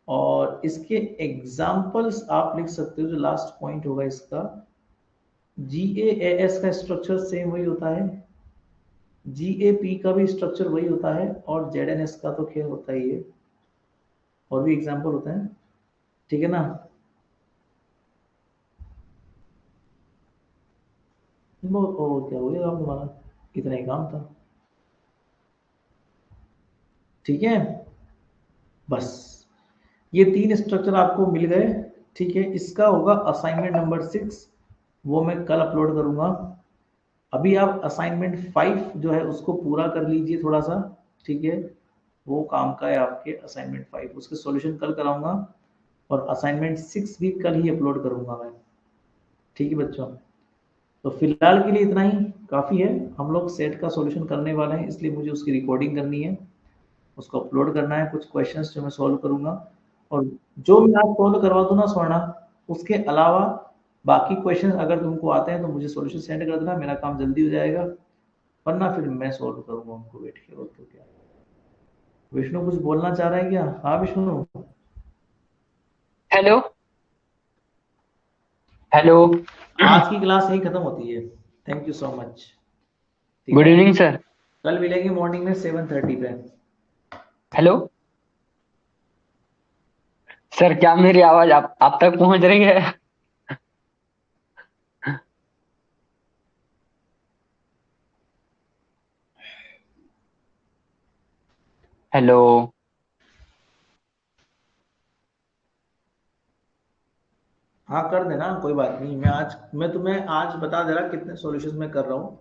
S1: और इसके एग्जाम्पल्स आप लिख सकते हो, जो लास्ट पॉइंट होगा इसका, GAAS का स्ट्रक्चर सेम वही होता है, GAP का भी स्ट्रक्चर वही होता है, और ZNS का तो खैर होता ही है, और भी एग्जाम्पल होते हैं, ठीक है ना। वो क्या हो गया काम तुम्हारा, इतना ही काम था। ठीक है, बस ये 3 स्ट्रक्चर आपको मिल गए। ठीक है, इसका होगा असाइनमेंट नंबर 6, वो मैं कल अपलोड करूंगा। अभी आप असाइनमेंट 5 जो है उसको पूरा कर लीजिए थोड़ा सा। ठीक है, वो काम का है आपके असाइनमेंट 5, उसके सॉल्यूशन कल कराऊंगा, और असाइनमेंट 6 भी कल ही अपलोड करूंगा मैं। ठीक है बच्चों, तो फिलहाल के लिए इतना ही काफ़ी है। हम लोग सेट का सॉल्यूशन करने वाले हैं, इसलिए मुझे उसकी रिकॉर्डिंग करनी है, उसको अपलोड करना है, कुछ क्वेश्चंस जो मैं सॉल्व करूंगा, और जो मैं आप सॉल्व करवा दूँ ना स्वर्णा, उसके अलावा बाकी क्वेश्चन अगर तुमको आते हैं तो मुझे सॉल्यूशन सेंड कर देना, मेरा काम जल्दी हो जाएगा, वरना फिर मैं सॉल्व करूंगा उनको बैठ के, और तो क्या। विष्णु कुछ बोलना चाह रहा है क्या? हाँ विष्णु।
S2: हेलो। हेलो।
S1: आज की क्लास यही खत्म होती है। Thank you so much. ठीक
S2: गुड
S1: है,
S2: इवनिंग सर।
S1: कल मिलेंगे मॉर्निंग में 7:30 पे।
S2: हेलो सर, क्या मेरी आवाज आप तक पहुंच रही है? हेलो।
S1: हाँ कर देना, कोई बात नहीं, मैं तुम्हें आज बता दे रहा कितने सॉल्यूशंस मैं कर रहा हूँ,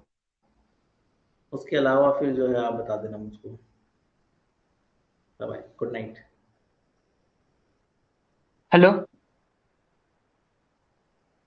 S1: उसके अलावा फिर जो है आप बता देना मुझको। Bye bye, good night.
S2: Hello.